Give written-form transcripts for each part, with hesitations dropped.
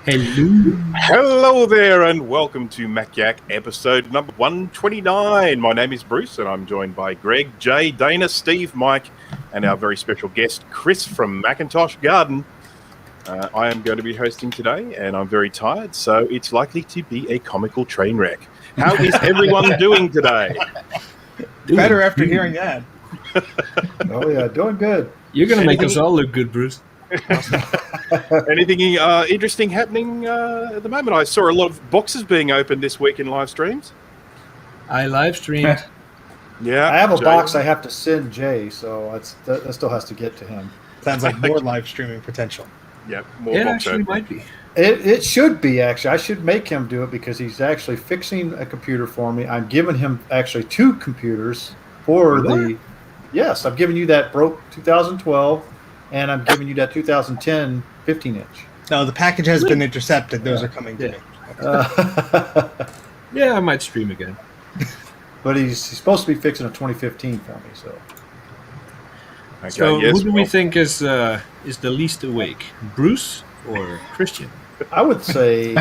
Hello. Hello there, and welcome to Mac Yak episode number 129. My name is Bruce, and I'm joined by Greg, Jay, Dana, Steve, Mike, and our very special guest, Chris from Macintosh Garden. I am going to be hosting today, and I'm very tired, so it's likely to be a comical train wreck. How is everyone doing today? Better after hearing that. Oh, yeah, doing good. You're going to make us all look good, Bruce. Anything interesting happening at the moment? I saw a lot of boxes being opened this week in live streams. I live streamed. Yeah, I have a Jay. box I have to send Jay, so that still has to get to him. Sounds like more live streaming potential. Yep, more It box actually opening. might be. It should be, actually. I should make him do it because he's actually fixing a computer for me. I'm giving him actually 2 computers for the... Yes, I've given you that broke 2012, and I'm giving you that 2010 15-inch. No, the package has been intercepted. Those are coming to me. Yeah, I might stream again. But he's supposed to be fixing a 2015 for me, so... Okay, So yes, who do we think is the least awake? Bruce or Christian? I would say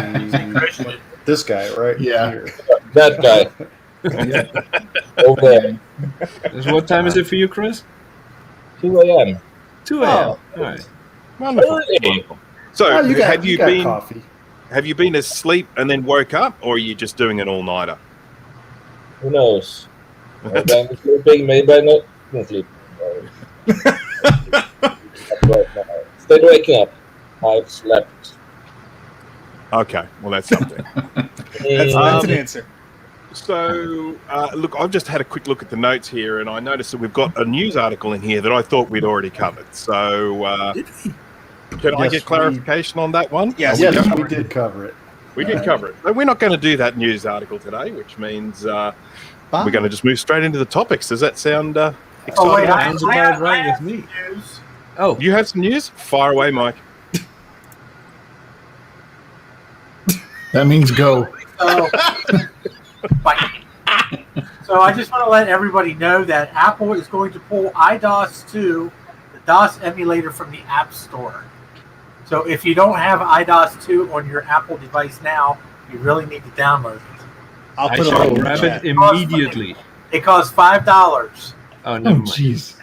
this guy right here. That guy. Over there. What time is it for you, Chris? 2 a.m. 2 a.m. All right. Wonderful. Really? Wonderful. So, Oh, you got been coffee. have you been asleep and then woke up, or are you just doing an all-nighter? Who knows? Maybe I'm sleeping, maybe I'm not sleeping. Instead of waking up, I've slept. Okay, well that's something. That's an answer. So, look, I've just had a quick look at the notes here, and I noticed that we've got a news article in here that I thought we'd already covered. So, can I Yes, get clarification on that one? Yes. Yes, we did cover it. We did cover it. But we're not going to do that news article today, which means we're going to just move straight into the topics. Does that sound exciting? Oh, wait, Sounds about right with me. News. Oh, You have some news? Fire away, Mike. That means go. So, so I just want to let everybody know that Apple is going to pull iDOS 2, the DOS emulator, from the App Store. So if you don't have iDOS 2 on your Apple device now, you really need to download it. I'll I put it shall on the grab chat. it immediately. It costs $5. Oh, Oh, never mind. jeez.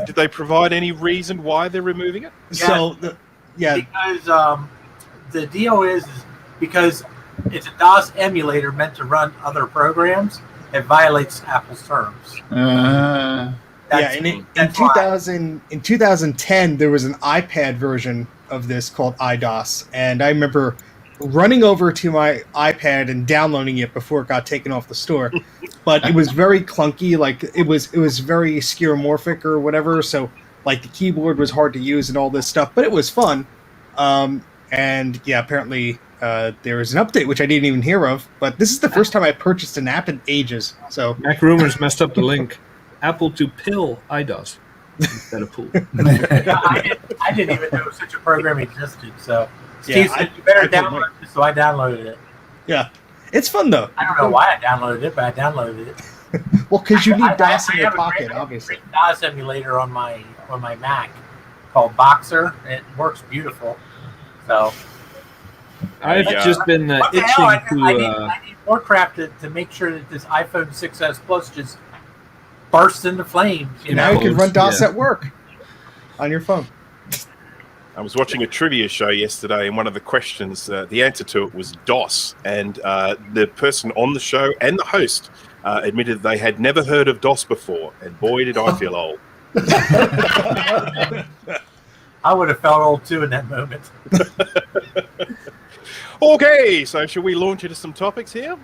Did they provide any reason why they're removing it? So, Because the deal is because it's a DOS emulator meant to run other programs. It violates Apple's terms. That's- in that's why. 2010, there was an iPad version of this called iDOS, and I remember running over to my iPad and downloading it before it got taken off the store. But it was very clunky, like it was very skeuomorphic or whatever. So like the keyboard was hard to use and all this stuff, but it was fun. And yeah, apparently there was an update which I didn't even hear of. But this is the first time I purchased an app in ages. So Mac Rumors messed up the link. Apple to pill iDOS instead of pool. I didn't even know such a program existed. So Yeah, Steve said you better I told download it, so I downloaded it. yeah, it's fun though. I don't know why I downloaded it, but I downloaded it. Well, because you I- need DOS I in your have a pocket, great- obviously. great DOS emulator on my Mac called Boxer. It works beautiful. So I've Yeah. just been what the itching hell? I to. need more crap to make sure that this iPhone 6s Plus just bursts into flames. You Now know, you can run DOS Yeah. at work on your phone. I was watching a trivia show yesterday, and one of the questions, the answer to it was DOS, and the person on the show and the host admitted they had never heard of DOS before, and boy, did I feel old. I would have felt old too in that moment. Okay, so shall we launch into some topics here?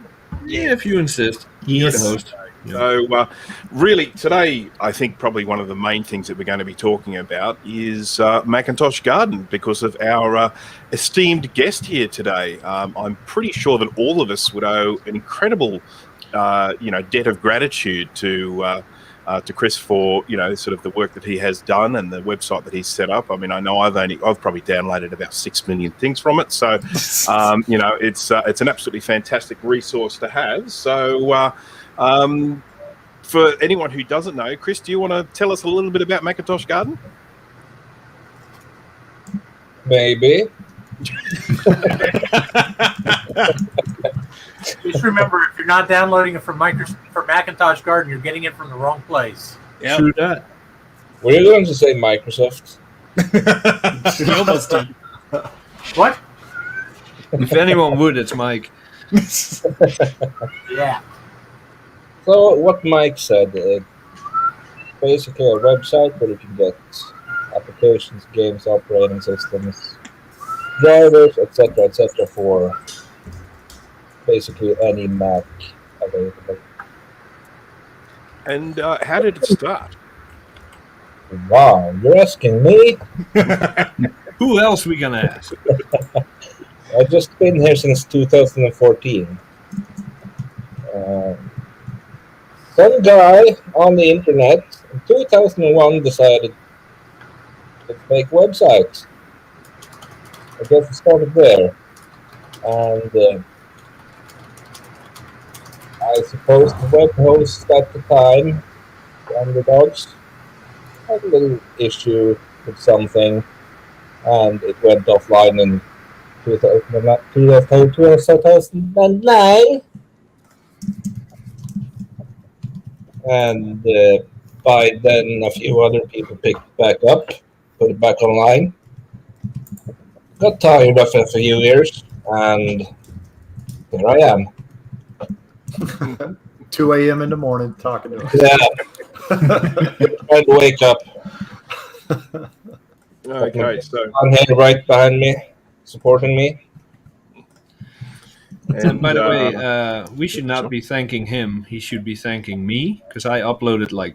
Yeah, if you insist. You're the host. So, really, today, I think probably one of the main things that we're going to be talking about is Macintosh Garden because of our esteemed guest here today. I'm pretty sure that all of us would owe an incredible, debt of gratitude to Chris for, sort of the work that he has done and the website that he's set up. I mean, I know I've probably downloaded about 6 million things from it. So, it's an absolutely fantastic resource to have. So, for anyone who doesn't know, Chris, do you want to tell us a little bit about Macintosh Garden? Maybe. Just remember, if you're not downloading it from Macintosh Garden, you're getting it from the wrong place. Yep. True that. Were you going to say Microsoft? You almost did. What? If anyone would, it's Mike. Yeah. So what Mike said, basically a website where you can get applications, games, operating systems, drivers, etc., for basically any Mac available. And how did it start? Wow, you're asking me? Who else we gonna ask? I've just been here since 2014. Some guy on the internet in 2001 decided to make websites. I guess it started there. And I suppose the web host at the time, Underdogs, had a little issue with something, and it went offline in 2009. And by then, a few other people picked it back up, put it back online. Got tired of it a few years, and here I am. 2 a.m. in the morning talking to us. Yeah, trying to wake up. Okay, so I'm here right behind me, supporting me. And by the way, we should not be thanking him. He should be thanking me because I uploaded like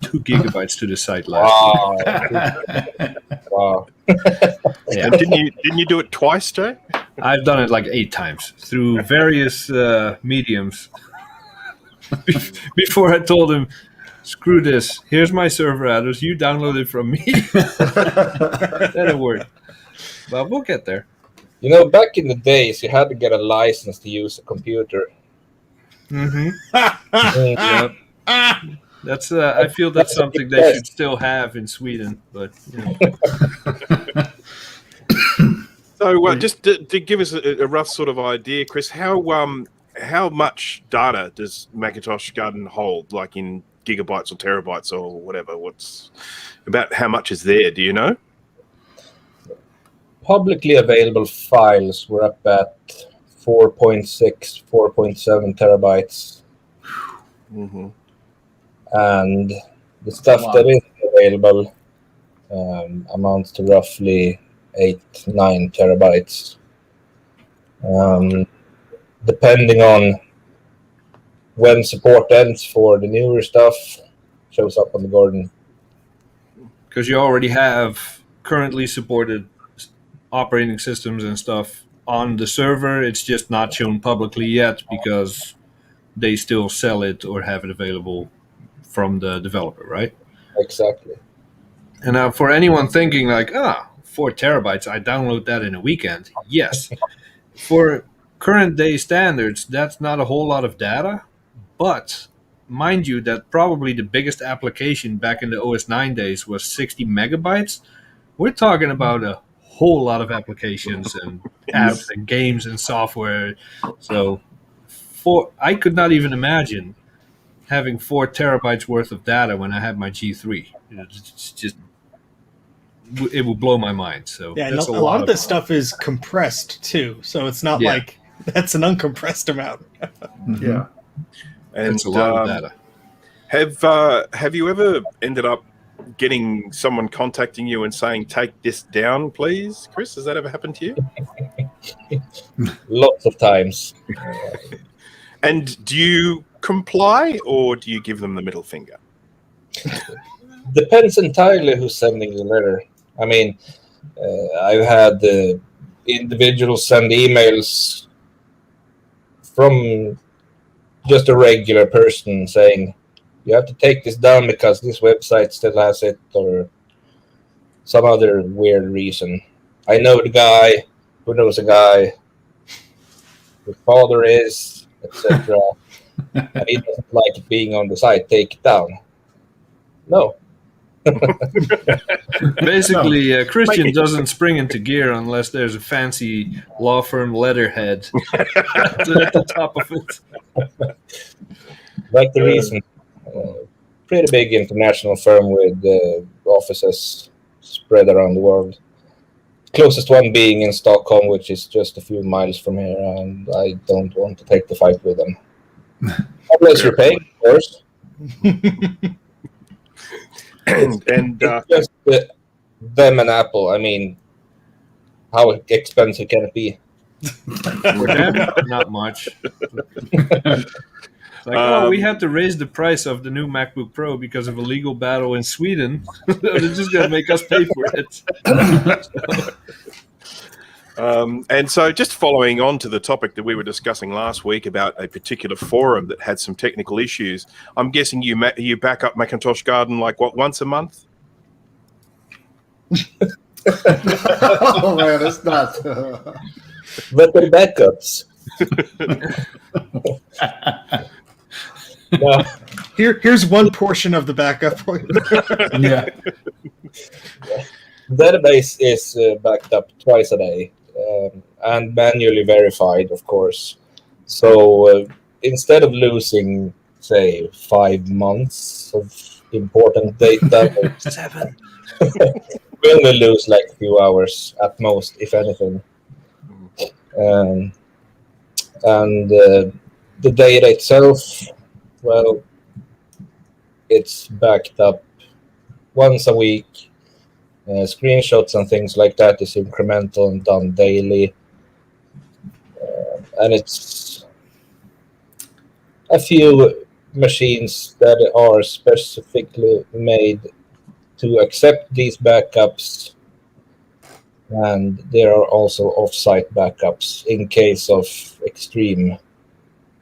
2 gigabytes to the site last week. Wow. Yeah. and didn't you do it twice, Jay? I've done it like 8 times through various mediums. Before I told him, screw this, here's my server address, you download it from me. Then it worked. But we'll get there. You know, back in the days, you had to get a license to use a computer. Mm-hmm. Yep. That's I feel that's something they should still have in Sweden, but you know. So just to give us a rough sort of idea, Chris, how much data does Macintosh Garden hold, like in gigabytes or terabytes or whatever? What's about how much is there? Do you know? Publicly available files were up at 4.6, 4.7 terabytes. Mm-hmm. And the stuff that is available amounts to roughly 8-9 terabytes. Depending on when support ends for the newer stuff, shows up on the Garden. Because you already have currently supported operating systems and stuff on the server. It's just not shown publicly yet because they still sell it or have it available from the developer, right? Exactly. And now for anyone thinking like, 4 terabytes, I download that in a weekend. Yes. For current day standards, that's not a whole lot of data, but mind you that probably the biggest application back in the OS 9 days was 60 megabytes. We're talking about a whole lot of applications and apps and games and software. So I could not even imagine having 4 terabytes worth of data when I had my G3. It's just, it will blow my mind. So Yeah, and that's a lot of this stuff is compressed too, so it's not like that's an uncompressed amount. Yeah. And it's a lot of data. Have you ever ended up getting someone contacting you and saying, "Take this down, please," Chris? Has that ever happened to you? Lots of times. And do you comply or do you give them the middle finger? Depends entirely who's sending the letter. I mean, I've had individuals send emails from just a regular person saying, you have to take this down because this website still has it, or some other weird reason. I know the guy who knows a guy, his father is, etc. And he doesn't like it being on the site. Take it down. No. Basically, Christian doesn't spring into gear unless there's a fancy law firm letterhead at the top of it. Like the recent pretty big international firm with offices spread around the world. Closest one being in Stockholm, which is just a few miles from here, and I don't want to take the fight with them. Unless you're paying, of course. and It's just them and Apple. I mean, how expensive can it be? For them, not much. Like, we had to raise the price of the new MacBook Pro because of a legal battle in Sweden. They're just going to make us pay for it. And so just following on to the topic that we were discussing last week about a particular forum that had some technical issues, I'm guessing you back up Macintosh Garden like, what, once a month? Oh, man, it's not. But the backups. No. Here's one portion of the backup. Yeah. Database is backed up twice a day and manually verified, of course. So instead of losing, say, 5 months of important data, 7. we only lose like a few hours at most, if anything. And the data itself, well, it's backed up once a week. Screenshots and things like that is incremental and done daily. And it's a few machines that are specifically made to accept these backups. And there are also off-site backups in case of extreme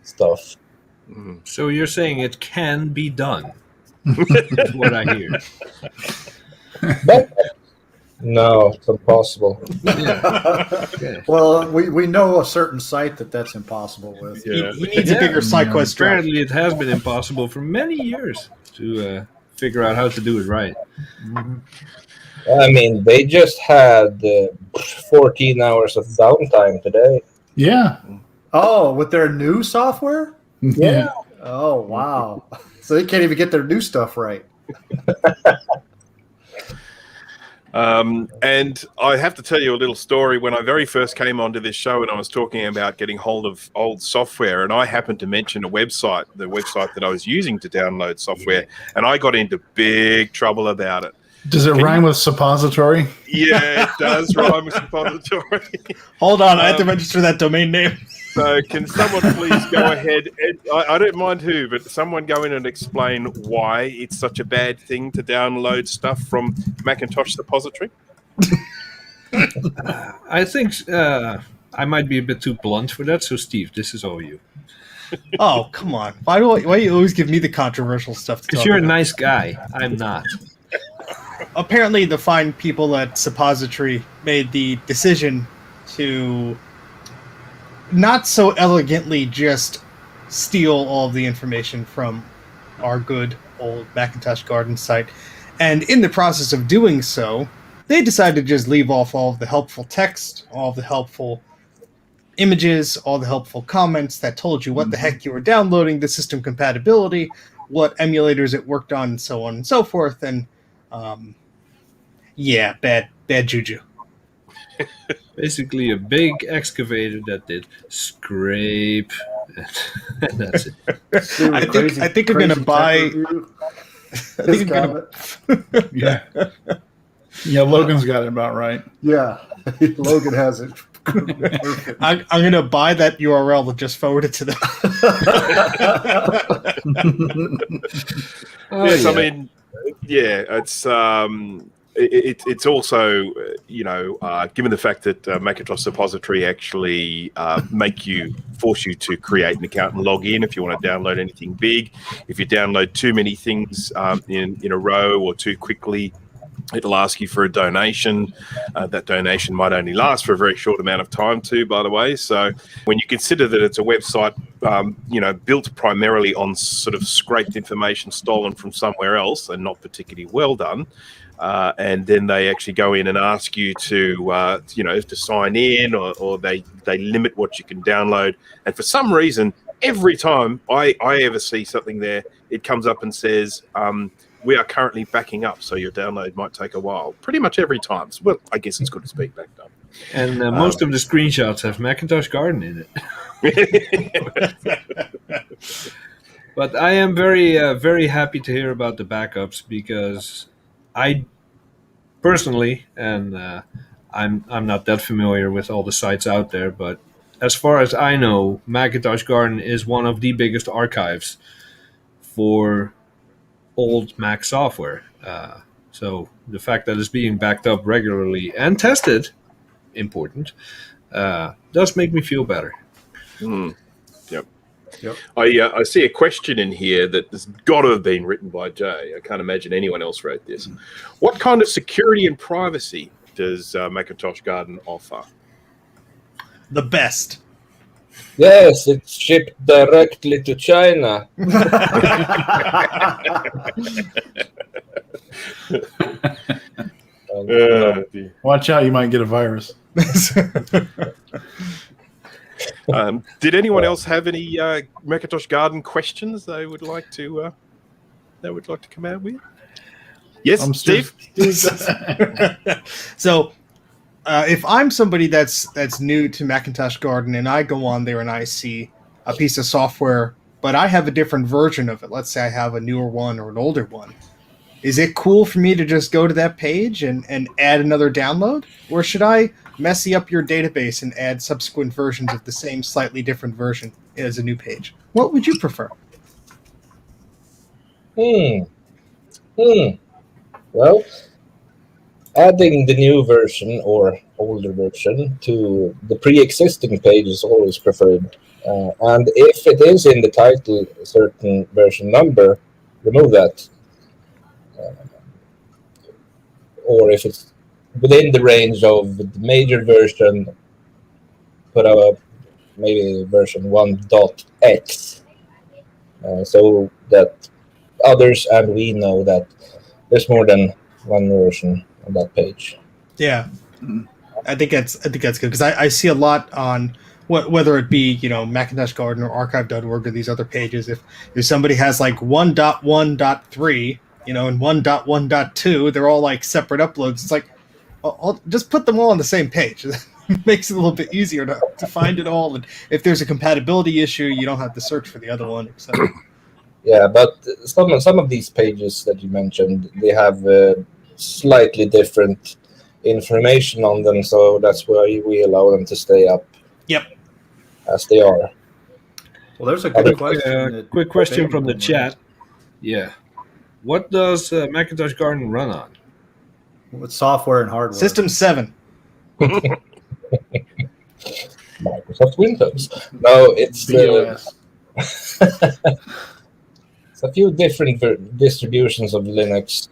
stuff. So you're saying it can be done? Is what I hear. But no, it's impossible. Okay. Well, we know a certain site that's impossible with. Yeah. He needs a bigger SideQuest drive. Apparently, it has been impossible for many years to figure out how to do it right. I mean, they just had 14 hours of downtime today. Yeah. Oh, with their new software? Yeah. Oh, wow. So they can't even get their new stuff right. And I have to tell you a little story. When I very first came onto this show and I was talking about getting hold of old software, and I happened to mention the website that I was using to download software, and I got into big trouble about it. Does it rhyme with suppository? Yeah, it does rhyme with suppository. Hold on, I have to register that domain name. So can someone please go ahead, and I don't mind who, but someone go in and explain why it's such a bad thing to download stuff from Macintosh Suppository? I think I might be a bit too blunt for that. So, Steve, this is all you. Oh, come on. Why do you always give me the controversial stuff to Because talk you're a about? nice guy. I'm not. Apparently, the fine people at Suppository made the decision to not so elegantly just steal all of the information from our good old Macintosh Garden site. And in the process of doing so, they decided to just leave off all of the helpful text, all of the helpful images, all the helpful comments that told you what the heck you were downloading, the system compatibility, what emulators it worked on, and so on and so forth. And yeah, bad juju. Basically, a big excavator that did scrape, and that's it. I think I'm gonna buy. I think I'm gonna. Yeah. Yeah, Logan's got it about right. Yeah, Logan has it. Perfect. I'm gonna buy that URL and just forward it to them. Yes, yeah. I mean, yeah, it's also, given the fact that Macintosh Suppository actually force you to create an account and log in if you want to download anything big. If you download too many things in a row or too quickly, It'll ask you for a donation. That donation might only last for a very short amount of time too, by the way. So when you consider that it's a website, built primarily on sort of scraped information stolen from somewhere else and not particularly well done, and then they actually go in and ask you to, to sign in, or they limit what you can download. And for some reason, every time I ever see something there, it comes up and says, we are currently backing up, so your download might take a while. Pretty much every time. Well, I guess it's good to speak backed up. And most of the screenshots have Macintosh Garden in it. But I am very, very happy to hear about the backups, because I personally, and I'm not that familiar with all the sites out there, but as far as I know, Macintosh Garden is one of the biggest archives for old Mac software. So the fact that it's being backed up regularly and tested, important, does make me feel better. Yep. I see a question in here that has got to have been written by Jay. I can't imagine anyone else wrote this. What kind of security and privacy does Macintosh Garden offer? The best. Yes, it's shipped directly to China. Watch out, you might get a virus. Did anyone else have any Macintosh Garden questions they would like to come out with? Yes, Steve. So, if I'm somebody that's new to Macintosh Garden and I go on there and I see a piece of software, but I have a different version of it. Let's say I have a newer one or an older one. Is it cool for me to just go to that page and add another download? Or should I messy up your database and add subsequent versions of the same slightly different version as a new page? What would you prefer? Well, adding the new version or older version to the pre-existing page is always preferred. And if it is in the title a certain version number, remove that. Or if it's within the range of the major version, put out maybe version 1.x, so that others and we know that there's more than one version on that page. Yeah, I think that's good, because I see a lot on whether it be Macintosh Garden or archive.org or these other pages. If somebody has like 1.1.3, and 1.1.2, they're all like separate uploads. It's like, I'll just put them all on the same page. It makes it a little bit easier to find it all. And if there's a compatibility issue, you don't have to search for the other one, etc. Yeah, but some of these pages that you mentioned, they have slightly different information on them, so that's why we allow them to stay up. Yep. As they are. Well, there's a good question. Quick question from the chat. Yeah. What does Macintosh Garden run on? With software and hardware. System 7. Microsoft Windows. No, it's it's a few different distributions of Linux.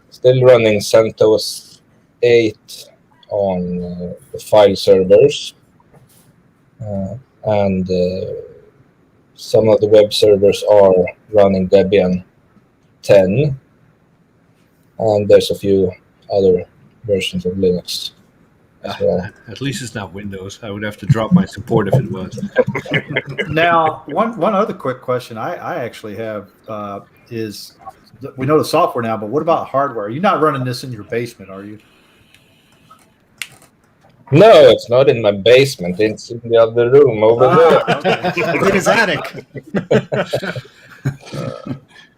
Still running CentOS 8 on the file servers, and some of the web servers are running Debian 10, and there's a few other versions of Linux as well. At least it's not Windows. I would have to drop my support if it was. Now, one other quick question I actually have is, we know the software now, but what about hardware? You're not running this in your basement, are you? No, it's not in my basement. It's in the other room over there. Okay. It's in his attic.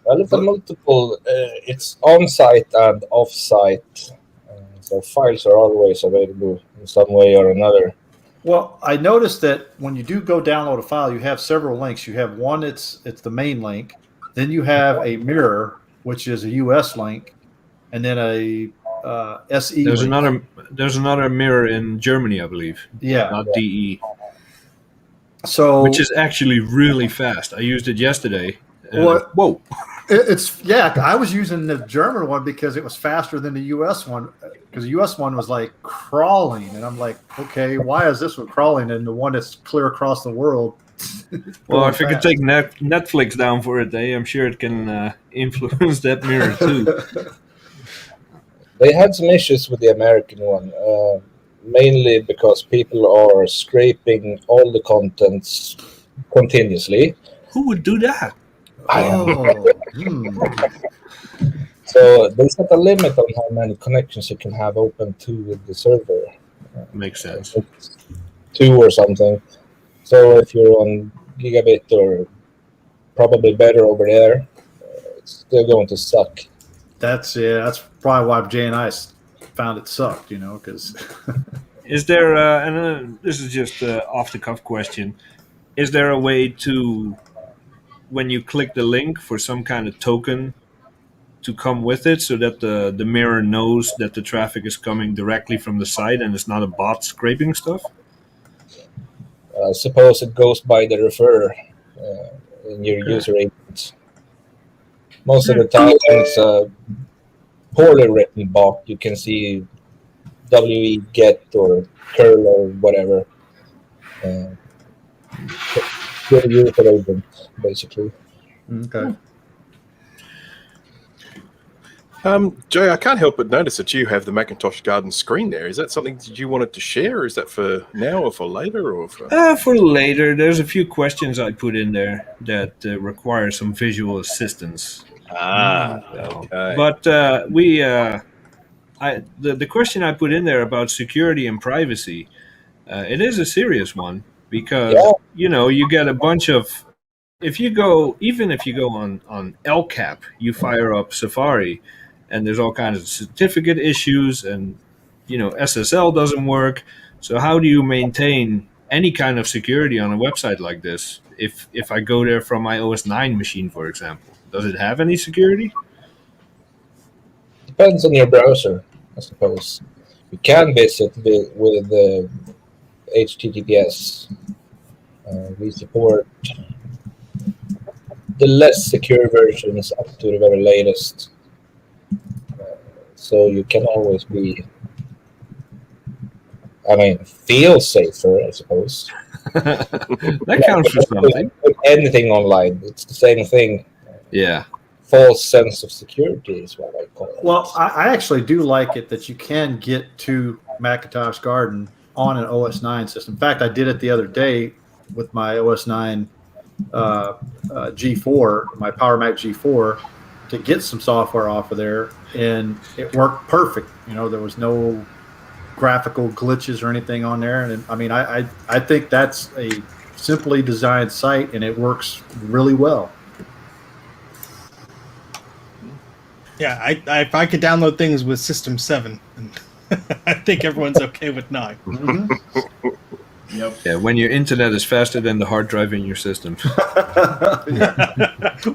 Well, it's a multiple. It's on-site and off-site. So files are always available in some way or another. Well, I noticed that when you do go download a file, you have several links. You have one, it's the main link. Then you have a mirror, which is a US link, and then a SE There's link. There's another mirror in Germany, I believe. Yeah. Not DE. So, Which is actually really fast. I used it yesterday. What? Whoa. I was using the German one because it was faster than the U.S. one, because the U.S. one was like crawling, and I'm like, okay, why is this one crawling and the one that's clear across the world? Well, if you could take Netflix down for a day, I'm sure it can influence that mirror too. They had some issues with the American one, mainly because people are scraping all the contents continuously. Who would do that? So they set a limit on how many connections you can have open to the server. Makes sense. It's 2 or something. So if you're on gigabit or probably better over there, it's still going to suck. That's probably why Jay and I found it sucked, because. Is there, and this is just an off the cuff question, is there a way to, when you click the link, for some kind of token to come with it so that the mirror knows that the traffic is coming directly from the site and it's not a bot scraping stuff? Suppose it goes by the referrer in your user agent. Most of the time it's a poorly written bot. You can see WE get or curl or whatever. Your user agent, basically. Okay. Jay, I can't help but notice that you have the Macintosh Garden screen there. Is that something that you wanted to share, or is that for now or for later? Or for later. There's a few questions I put in there that require some visual assistance. Okay. But the question I put in there about security and privacy, it is a serious one because you get a bunch of, if you go on LCAP, you fire up Safari, and there's all kinds of certificate issues, and SSL doesn't work. So how do you maintain any kind of security on a website like this? If I go there from my OS 9 machine, for example, does it have any security? Depends on your browser, I suppose. You can visit with the HTTPS. We support the less secure versions up to the very latest. So you can always feel safer, I suppose. That counts for something. With anything online, it's the same thing. Yeah. False sense of security is what I call it. Well, I actually do like it that you can get to Macintosh Garden on an OS 9 system. In fact, I did it the other day with my OS 9 G4, my Power Mac G4, to get some software off of there, and it worked perfect. There was no graphical glitches or anything on there, and I think that's a simply designed site, and it works really well. Yeah, if I could download things with System 7, I think everyone's okay with 9. Mm-hmm. Yep. Yeah, when your internet is faster than the hard drive in your system.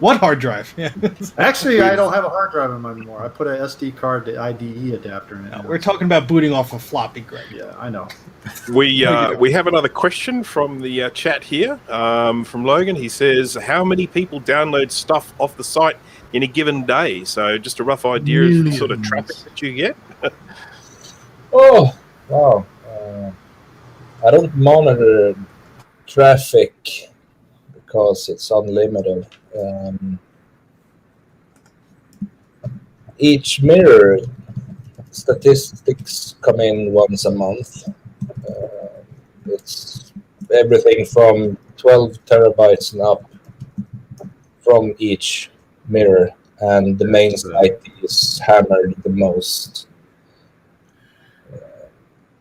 What hard drive? Yeah. Actually, I don't have a hard drive in mine anymore. I put an SD card to IDE adapter in it. No, we're talking about booting off a floppy, Greg. Yeah, I know. We have another question from the chat here from Logan. He says, how many people download stuff off the site in a given day? So just a rough idea of the sort of traffic that you get. Oh, wow. I don't monitor traffic because it's unlimited. Each mirror statistics come in once a month. It's everything from 12 terabytes and up from each mirror, and the main site is hammered the most.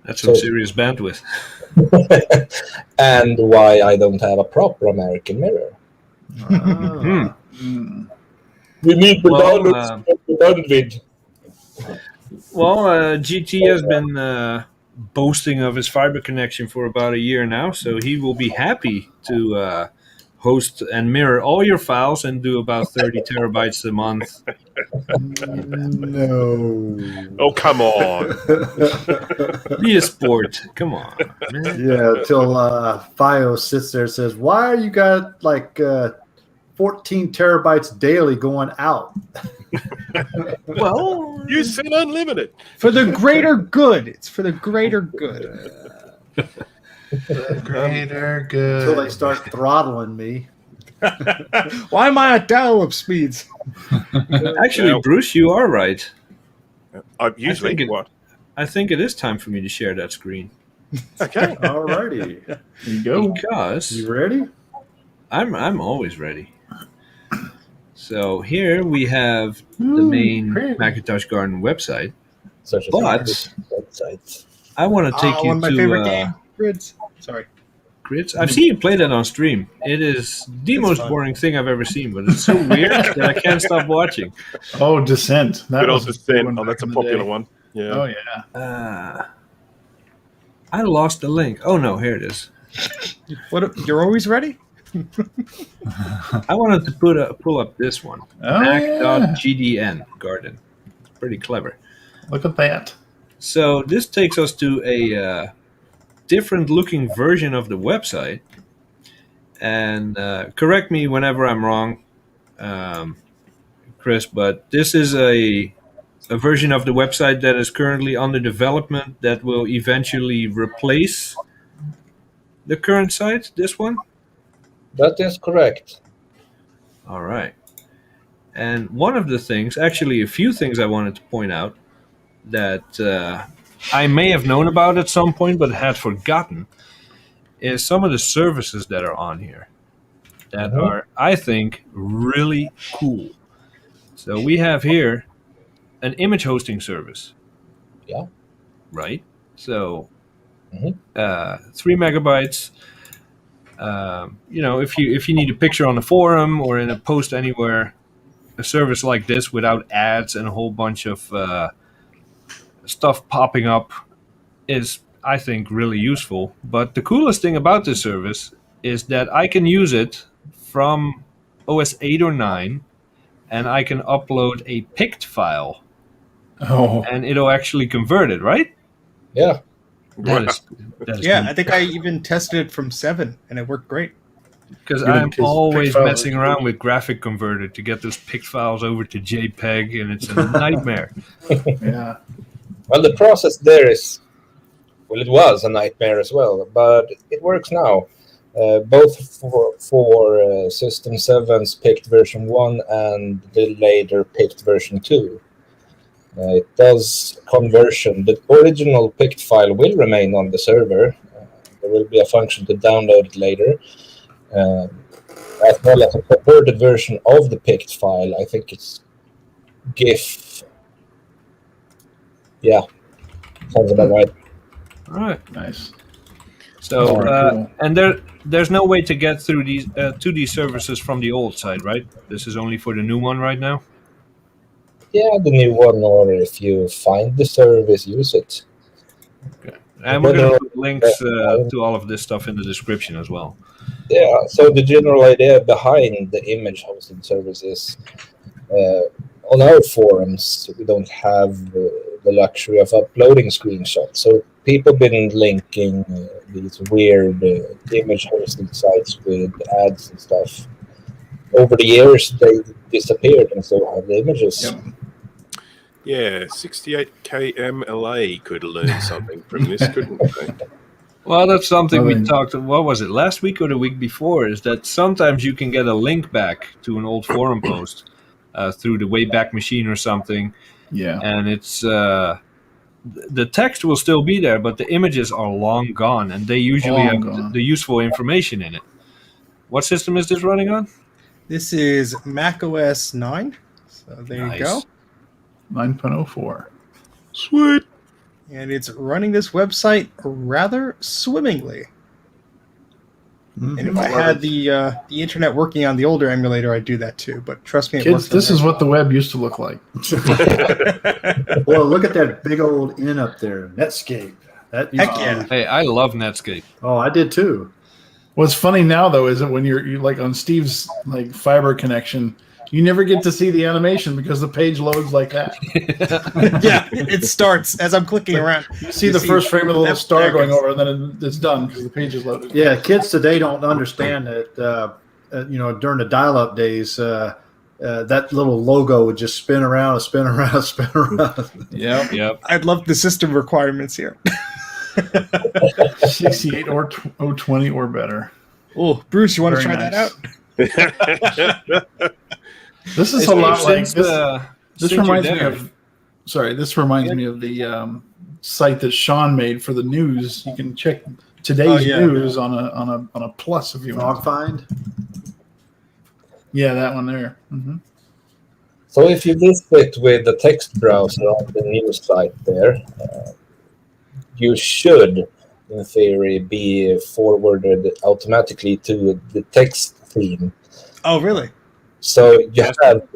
That's some serious bandwidth. And why I don't have a proper American mirror. We need the bandwidth. Well, GT has been boasting of his fiber connection for about a year now, so he will be happy to host and mirror all your files and do about 30 terabytes a month. No. Oh, come on. Be a sport. Come on, man. Yeah, until Fio sits there and says, why you got like 4 14 terabytes daily going out. Well, You said unlimited. for the greater good. It's for the greater good. Greater Until they good. start throttling me. Why am I at dial-up speeds? Actually, Now- Bruce, you are right. Usually, think it- what? I think it is time for me to share that screen Okay. Alrighty. There you go. because You ready? I'm always ready. So here we have the main pretty. Macintosh Garden website. Such as But websites. I want to take One you of my to favorite game grids. Sorry. Grids. I've seen you play that on stream. It is the It's most fun. boring thing I've ever seen, but it's so weird that I can't stop watching. Oh, Descent. That Good old was a big Descent. Oh, back that's a in the popular day. one. Yeah. Oh, yeah. I lost the link. Oh no, here it is. What? You're always ready? I wanted to pull up this one. Oh, yeah. Mac.gdn Garden. Pretty clever. Look at that. So this takes us to a different looking version of the website. And correct me whenever I'm wrong, Chris, but this is a version of the website that is currently under development that will eventually replace the current site, this one? That is correct. All right. And one of the things, actually a few things I wanted to point out that I may have known about at some point but had forgotten is some of the services that are on here that are, I think, really cool. So we have here an image hosting service. Yeah. Right? So Mhm. 3 megabytes. If you need a picture on a forum or in a post anywhere, a service like this without ads and a whole bunch of stuff popping up is, I think, really useful. But the coolest thing about this service is that I can use it from OS 8 or 9, and I can upload a pict file, Oh, and it'll actually convert it, right? Yeah. That is Yeah, I think I even tested it from 7, and it worked great. because Good, I'm because always pict files messing are around cool. with graphic converter to get those pict files over to JPEG, and it's a nightmare. yeah. Well, the process there is, well, it was a nightmare as well, but it works now. Both for System 7's picked version 1 and the later picked version 2. It does conversion. The original picked file will remain on the server. There will be a function to download it later. As well as a converted version of the picked file. I think it's GIF. Yeah, sounds about right. All right. Nice. So, Cool. and there's no way to get through these to these services from the old site, right? This is only for the new one right now. Yeah, the new one, or if you find the service, use it. And we're going to put links to all of this stuff in the description as well. Yeah, so the general idea behind the image hosting service is on our forums, we don't have the luxury of uploading screenshots. So people been linking these weird image hosting sites with ads and stuff. Over the years, they disappeared, and so have the images. Yep. Yeah, 68K MLA could learn something from this, couldn't they? Well, that's something we Well, talked. What was it, last week or the week before? Is that sometimes you can get a link back to an old forum post through the Wayback Machine or something, Yeah. and it's the text will still be there, but the images are long gone, and they usually Long have gone. the useful information in it. What system is this running on? This is Mac OS 9. So there Nice. you go. 9.04. Sweet. And it's running this website rather swimmingly. And if I had the internet working on the older emulator, I'd do that too. But trust me, it Kids, works. this is what the web used to look like. Well, look at that big old N up there. Netscape. That used Heck to yeah. be- Hey, I love Netscape. Oh, I did too. What's funny now, though, is that when you like on Steve's like fiber connection, you never get to see the animation because the page loads like that. Yeah, it starts as I'm clicking around. You see You the see- first frame of the little There star it going goes. over, and then it's done because the page is loaded. Yeah, kids today don't understand that during the dial-up days, that little logo would just spin around, spin around, spin around. Yep. I'd love the system requirements here. 68 or 020 or better. Oh, Bruce, you want to Very try nice. that out? This is a lot like Since, this. This since reminds you're me there. of. Sorry, this reminds me of the site that Sean made for the news. You can check today's news on a plus if you want. Frog find. Yeah, that one there. Mm-hmm. So if you visit with the text browser on the news site there, you should, in theory, be forwarded automatically to the text theme. Oh, really? So you have,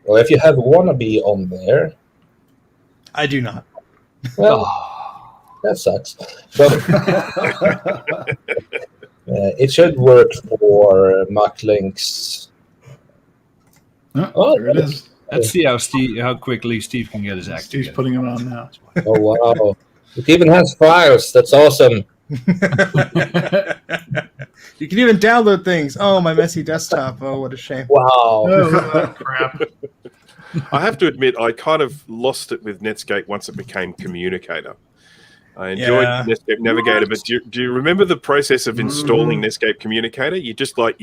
well, if you have wannabe on there, I do not. well, that sucks. But it should work for MacLinks. Oh, there it is. Let's see how quickly Steve can get his act Steve's together. putting it on now. Oh wow! It even has files. That's awesome. You can even download things. Oh, my messy desktop. Oh, what a shame. Wow! Oh, crap. I have to admit, I kind of lost it with Netscape once it became Communicator. I enjoyed Yeah. Netscape Navigator, but do you remember the process of installing Netscape Communicator? You just I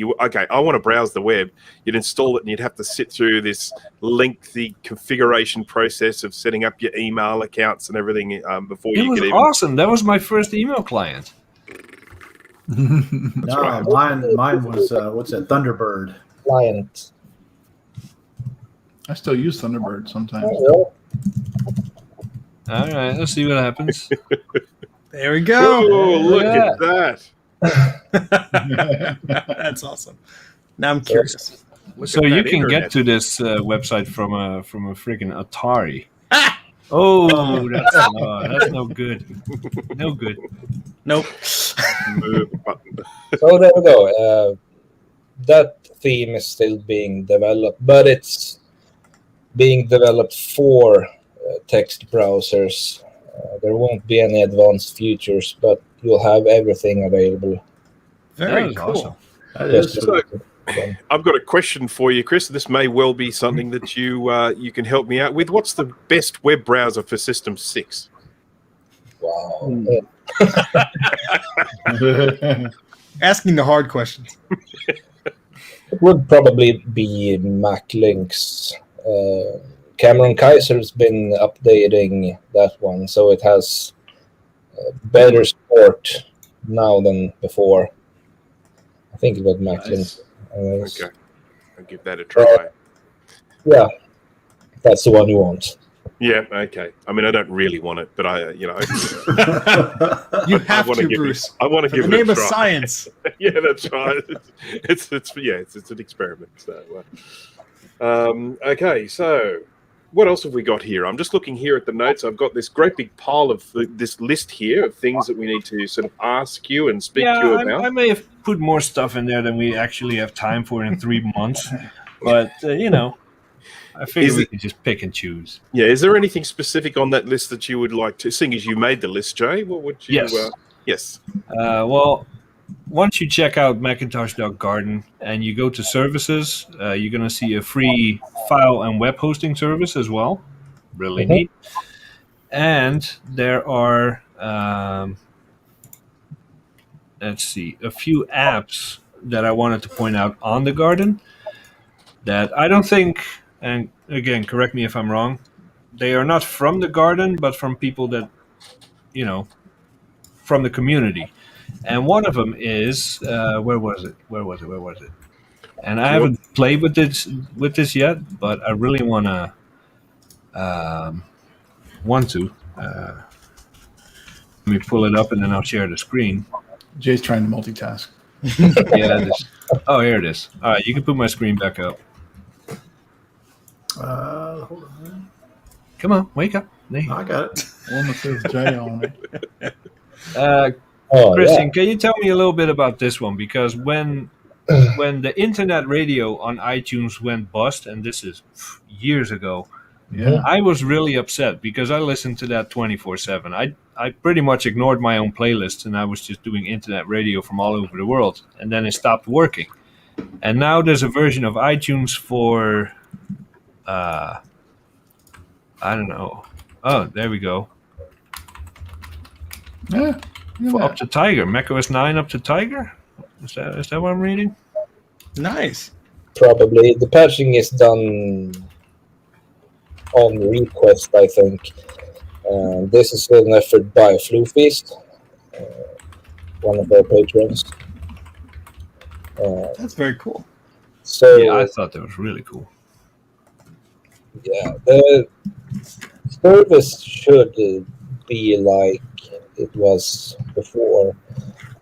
want to browse the web. You'd install it and you'd have to sit through this lengthy configuration process of setting up your email accounts and everything before It you was could even. awesome. That was my first email client. No, mine was what's that? Thunderbird. Client. I still use Thunderbird sometimes. Oh, All right, let's see what happens. There we go. Oh, look Yeah. at that! That's awesome. Now I'm curious. So at you that can internet. get to this website from a freaking Atari. Oh, that's no good. No good. Nope. Move button. So there we go. That theme is still being developed, but it's being developed for text browsers. There won't be any advanced features, but you'll have everything available. Very That was cool. awesome. That is Just- So, I've got a question for you, Chris. This may well be something that you can help me out with. What's the best web browser for System 6? Wow. Asking the hard questions. It would probably be MacLinks. Cameron Kaiser's been updating that one, so it has better support now than before. I think it was MacLinks. Okay, I'll give that a try. Yeah, that's the one you want. Yeah, okay. I mean, I don't really want it, but I You I have wanna to, give Bruce. it. I want to For give the it name a of try. science. Yeah, that's right. It's an experiment. So, okay. So, what else have we got here? I'm just looking here at the notes. I've got this great big pile of this list here of things that we need to sort of ask you and speak to you Yeah, about. I may have put more stuff in there than we actually have time for in 3 months. But, I figure Is we it- can just pick and choose. Yeah, is there anything specific on that list that you would like to? Seeing as you made the list, Jay, what would you? Yes. Yes. Well, once you check out Macintosh.garden and you go to services, you're going to see a free file and web hosting service as well. Really Mhm. neat. And there are, let's see, a few apps that I wanted to point out on the garden that I don't think, and again, correct me if I'm wrong, they are not from the garden, but from people that, from the community. And one of them is where was it? And I haven't played with this yet, but I really want to. Let me pull it up and then I'll share the screen. Jay's trying to multitask. Yeah, oh, here it is. All right, you can put my screen back up. Hold on. Come on, wake up. There you go. I got it. One that says Jay on it. Oh, Christian, can you tell me a little bit about this one? Because when the internet radio on iTunes went bust, and this is years ago, Yeah. I was really upset because I listened to that 24/7. I pretty much ignored my own playlists and I was just doing internet radio from all over the world. And then it stopped working. And now there's a version of iTunes for, I don't know. Oh, there we go. Yeah. For up to Tiger, macOS 9 up to Tiger. Is that what I'm reading? Nice. Probably the patching is done on request, I think. This is an effort by Fluefeast, one of our patrons. That's very cool. So Yeah, I thought that was really cool. yeah, the service should be like it was before.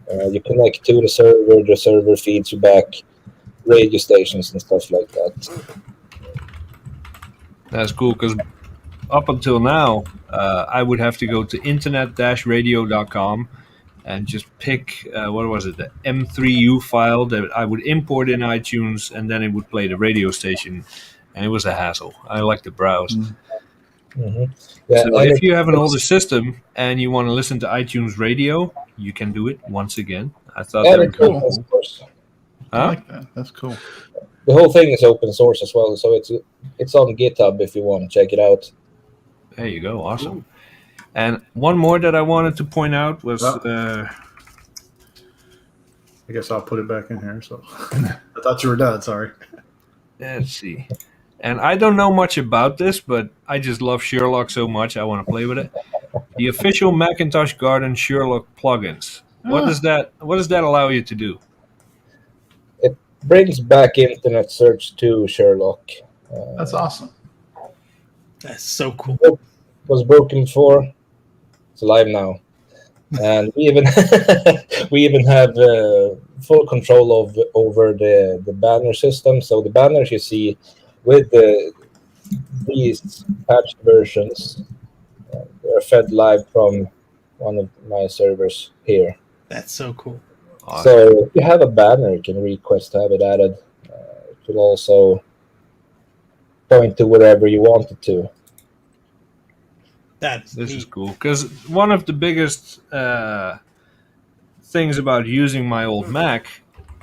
You connect to the server feeds you back radio stations and stuff like that. That's cool because up until now, I would have to go to internet-radio.com and just pick, what was it, the M3U file that I would import in iTunes, and then it would play the radio station, and it was a hassle. I like to browse. Mm-hmm. Yeah, So if you have an older system and you want to listen to iTunes radio, you can do it once again. I thought that was cool. cool. Of course. I Huh? like that. That's cool. The whole thing is open source as well, so it's on GitHub if you want to check it out. There you go. Awesome. And one more that I wanted to point out was... I guess I'll put it back in here. So I thought you were done. Sorry. let's see. And I don't know much about this, but I just love Sherlock so much I want to play with it. The official Macintosh Garden Sherlock plugins. What does that allow you to do? It brings back internet search to Sherlock. That's awesome. That's so cool. Was broken before. It's live now, and we even have full control over the banner system. So the banners you see with these patched versions, they're fed live from one of my servers here. That's so cool. Awesome. So if you have a banner, you can request to have it added. It will also point to wherever you want it to. This is cool because one of the biggest things about using my old Mac,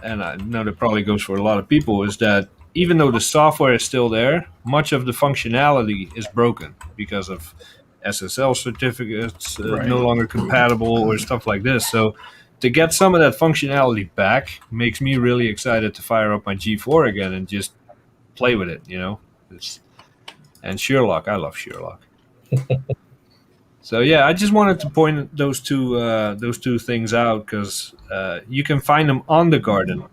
and I know that probably goes for a lot of people, is that even though the software is still there, much of the functionality is broken because of SSL certificates no longer compatible or stuff like this. So to get some of that functionality back makes me really excited to fire up my G4 again and just play with it, you know. And Sherlock, I love Sherlock. So yeah, I just wanted to point those two things out because you can find them on the Garden,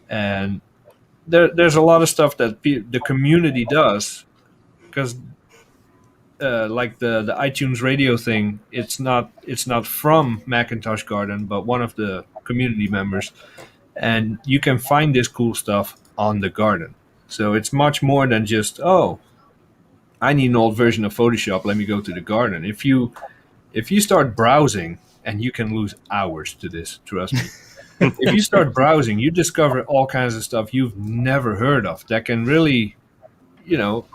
and there's a lot of stuff that the community does because like the iTunes radio thing, it's not from Macintosh Garden, but one of the community members, and you can find this cool stuff on the Garden. So it's much more than just I need an old version of Photoshop. Let me go to the Garden. If you start browsing, and you can lose hours to this, trust me. If you start browsing, you discover all kinds of stuff you've never heard of that can really,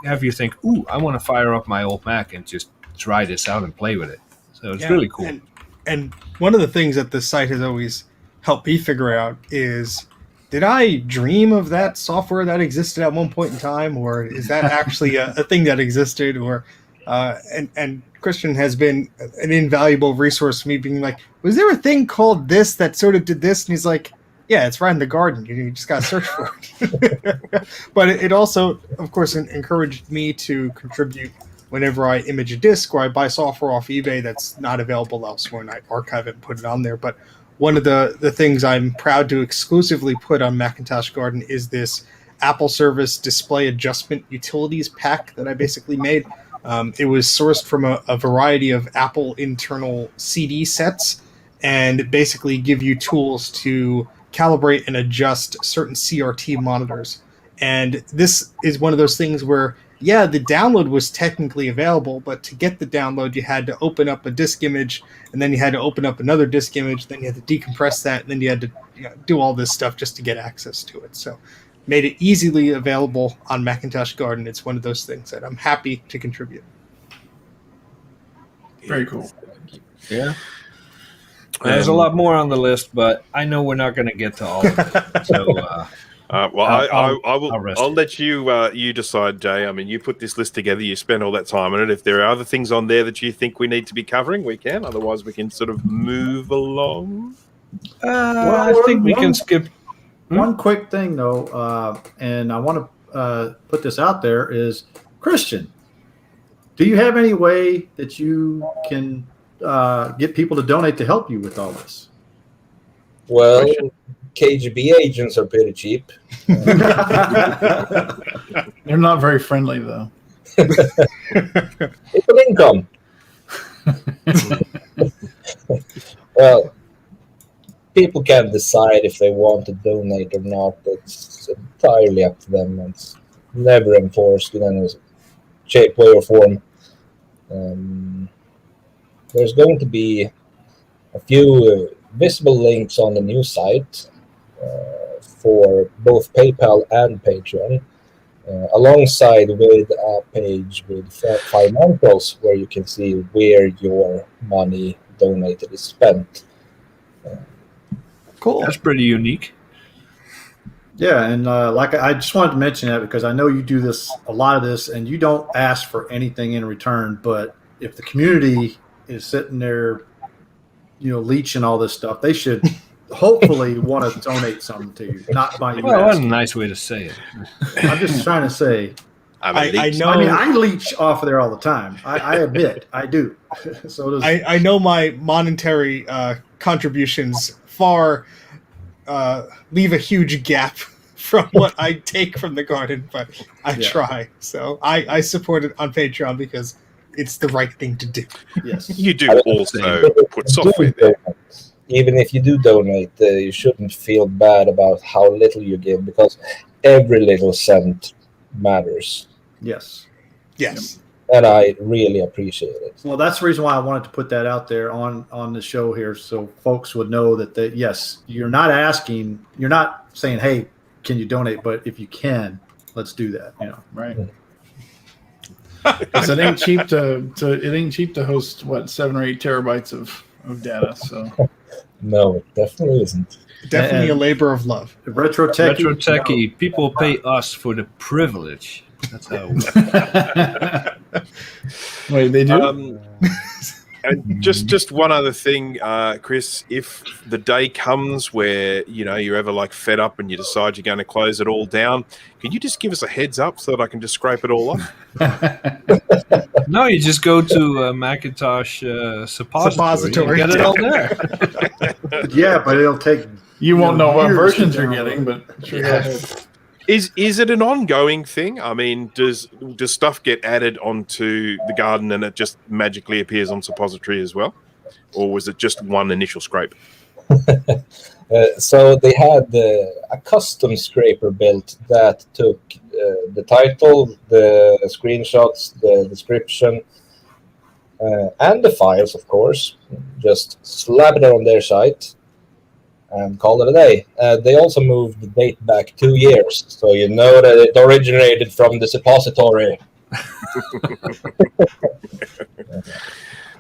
have you think, ooh, I want to fire up my old Mac and just try this out and play with it. So it's really cool. And one of the things that this site has always helped me figure out is, did I dream of that software that existed at one point in time, or is that actually a thing that existed? Or and Christian has been an invaluable resource to me, being like, was there a thing called this that sort of did this? And he's like, yeah, it's right in the Garden. You just got to search for it. But it also, of course, encouraged me to contribute whenever I image a disc or I buy software off eBay that's not available elsewhere, and I archive it and put it on there. But one of the things I'm proud to exclusively put on Macintosh Garden is this Apple Service Display Adjustment Utilities pack that I basically made. It was sourced from a variety of Apple internal CD sets, and basically give you tools to calibrate and adjust certain CRT monitors. And this is one of those things where, yeah, the download was technically available, but to get the download, you had to open up a disk image, and then you had to open up another disk image, then you had to decompress that, and then you had to do all this stuff just to get access to it. So made it easily available on Macintosh Garden. It's one of those things that I'm happy to contribute. Very cool. Yeah. There's a lot more on the list, but I know we're not going to get to all of it. So Well, I will. I'll rest I'll here. let you you decide, Jay. I mean, you put this list together. You spent all that time on it. If there are other things on there that you think we need to be covering, we can. Otherwise, we can sort of move along. I think we can skip. One quick thing though, and I want to put this out there is Christian. Do you have any way that you can get people to donate to help you with all this? Well, KGB agents are pretty cheap. They're not very friendly, though. It's an income. Well, people can decide if they want to donate or not. It's entirely up to them. It's never enforced in any shape, way, or form. There's going to be a few visible links on the new site for both PayPal and Patreon, alongside with a page with financials where you can see where your money donated is spent. Cool. That's pretty unique. Yeah, and I just wanted to mention that because I know you do a lot of this, and you don't ask for anything in return. But if the community is sitting there, leeching all this stuff, they should hopefully want to donate something to you, not by you. Well, that's a nice way to say it. I'm just trying to say. I know. I mean, I leech off of there all the time. I admit, I do. So does, I know my monetary contributions far leave a huge gap from what I take from the garden, but I try. So I support it on Patreon because it's the right thing to do. Yes, You do also put software there. Even if you do donate, you shouldn't feel bad about how little you give, because every little cent matters. yes. Yes. And I really appreciate it. Well, that's the reason why I wanted to put that out there on the show here, so folks would know that yes, you're not saying, hey, can you donate? But if you can, let's do that. Right. Because it ain't cheap to host 7 or 8 terabytes of data. So No, it definitely isn't. Definitely a labor of love. Retro Techie, people pay us for the privilege. That's how it works. wait, they do. And just one other thing, Chris, if the day comes where you're ever fed up and you decide you're going to close it all down, can you just give us a heads up so that I can just scrape it all off? No, you just go to Macintosh suppository. And get it all there. Yeah, but it'll take. You won't know what years versions to you're download. getting, but sure, go ahead. Is it an ongoing thing? I mean, does stuff get added onto the garden and it just magically appears on suppository as well, or was it just one initial scrape? So they had a custom scraper built that took the title, the screenshots, the description, and the files, of course. Just slap it on their site and call it a day. They also moved the date back 2 years, so you know that it originated from the suppository.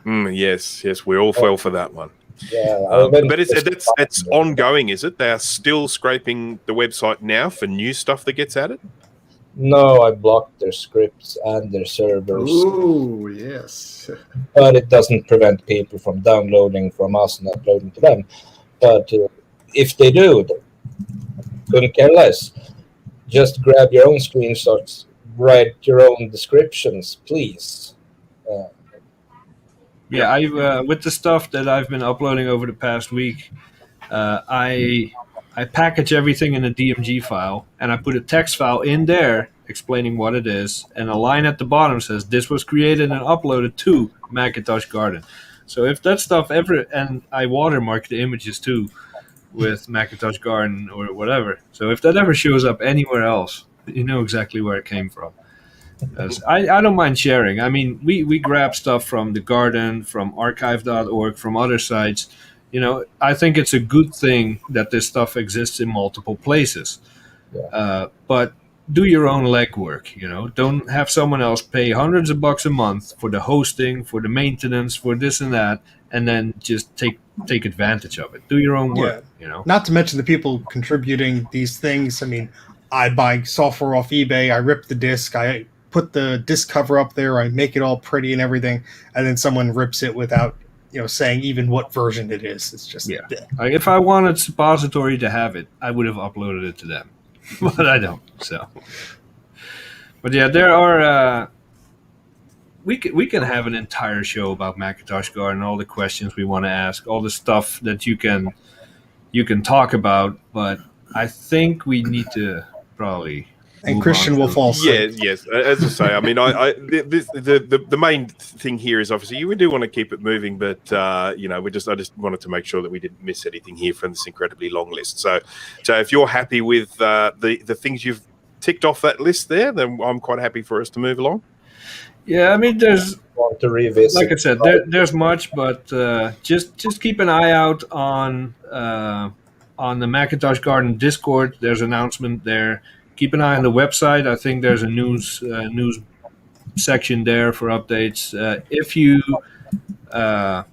Yes, we all fell for that one. Yeah, But that's ongoing, is it? They are still scraping the website now for new stuff that gets added? No, I blocked their scripts and their servers, Ooh, yes. but it doesn't prevent people from downloading from us and uploading to them. But if they do, couldn't care less. Just grab your own screenshots, write your own descriptions, please. Yeah, I've with the stuff that I've been uploading over the past week, I package everything in a DMG file, and I put a text file in there explaining what it is, and a line at the bottom says this was created and uploaded to Macintosh Garden. So if that stuff ever, and I watermark the images too with Macintosh Garden or whatever. So if that ever shows up anywhere else, you know exactly where it came from. I don't mind sharing. I mean, we grab stuff from the garden, from archive.org, from other sites. I think it's a good thing that this stuff exists in multiple places. Yeah. But do your own legwork. Don't have someone else pay hundreds of bucks a month for the hosting, for the maintenance, for this and that, and then just take advantage of it. Do your own work, you know. Not to mention the people contributing these things. I mean, I buy software off eBay, I rip the disc, I put the disc cover up there, I make it all pretty and everything, and then someone rips it without, saying even what version it is. It's just Like if I wanted Suppository to have it, I would have uploaded it to them, but I don't. So, but yeah, there are. We can have an entire show about Macintosh Garden, all the questions we want to ask, all the stuff that you can talk about. But I think we need to probably. And Christian will fall asleep. Yes. As I say, I mean, the main thing here is obviously we do want to keep it moving, but I just wanted to make sure that we didn't miss anything here from this incredibly long list. So if you're happy with the things you've ticked off that list there, then I'm quite happy for us to move along. Yeah, I mean, there's Want to revisit? like I said, there's much, but just keep an eye out on the Macintosh Garden Discord. There's an announcement there. Keep an eye on the website. I think there's a news section there for updates. If you are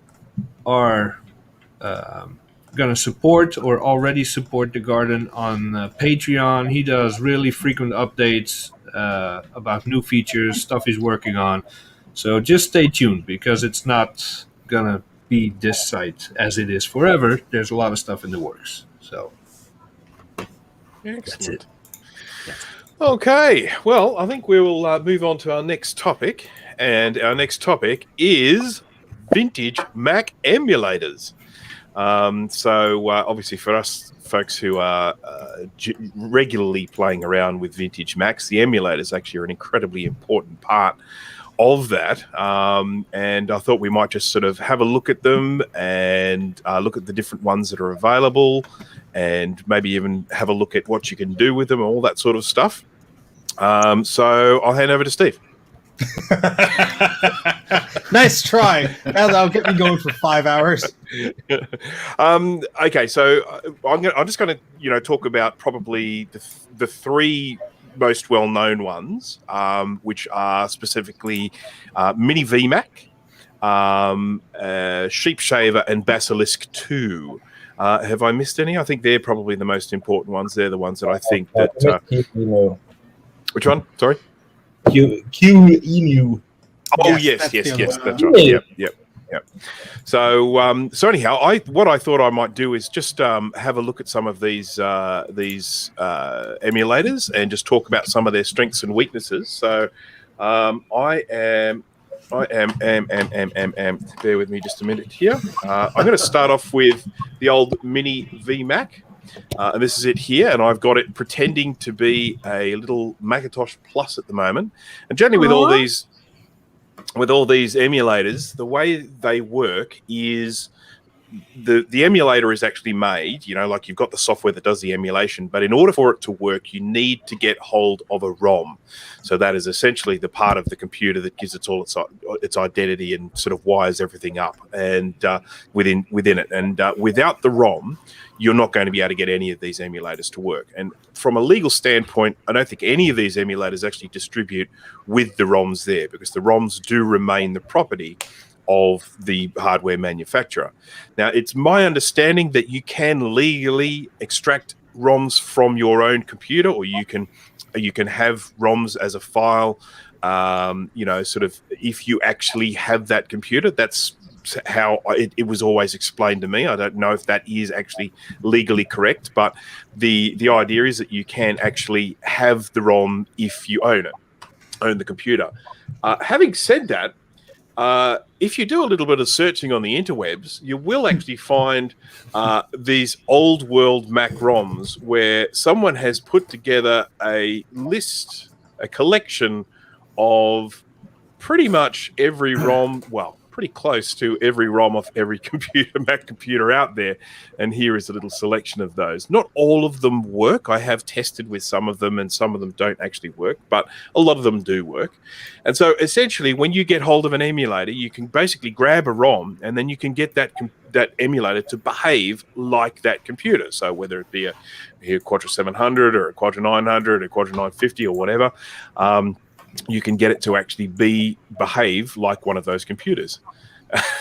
going to support or already support the garden on Patreon, he does really frequent updates about new features, stuff he's working on. So just stay tuned, because it's not going to be this site as it is forever. There's a lot of stuff in the works. So that's it. Okay, well, I think we will move on to our next topic, and our next topic is vintage Mac emulators. So obviously for us folks who are regularly playing around with vintage Macs, the emulators actually are an incredibly important part of that. And I thought we might just sort of have a look at them and look at the different ones that are available, and maybe even have a look at what you can do with them, all that sort of stuff. So I'll hand over to Steve. Nice try. That'll get me going for 5 hours. Okay, so I'm just going to talk about probably the three most well-known ones, which are specifically Mini VMac, Sheep Shaver, and Basilisk 2. Have I missed any? I think they're probably the most important ones. They're the ones that I think that. Which one? Sorry. QEMU. Oh yes, that's right. Yep. So anyhow, what I thought I might do is just have a look at some of these emulators and just talk about some of their strengths and weaknesses. So I am. Bear with me just a minute here. I'm going to start off with the old Mini VMac. And this is it here, and I've got it pretending to be a little Macintosh Plus at the moment. And generally with all these emulators, the way they work is the emulator is actually made, like you've got the software that does the emulation, but in order for it to work, you need to get hold of a ROM. So that is essentially the part of the computer that gives it all its identity and sort of wires everything up and within it. And without the ROM, you're not going to be able to get any of these emulators to work. And from a legal standpoint, I don't think any of these emulators actually distribute with the ROMs there, because the ROMs do remain the property of the hardware manufacturer. Now, it's my understanding that you can legally extract ROMs from your own computer, or you can have ROMs as a file. Sort of if you actually have that computer, that's how it was always explained to me. I don't know if that is actually legally correct, but the idea is that you can actually have the ROM if you own the computer. Having said that, if you do a little bit of searching on the interwebs, you will actually find these old world Mac ROMs where someone has put together a list, a collection of pretty much every ROM, well, pretty close to every ROM of every Mac computer out there. And here is a little selection of those. Not all of them work. I have tested with some of them, and some of them don't actually work, but a lot of them do work. And so essentially, when you get hold of an emulator, you can basically grab a ROM, and then you can get that emulator to behave like that computer. So whether it be a Quadra 700 or a Quadra 900 or a Quadra 950 or whatever, you can get it to actually behave like one of those computers.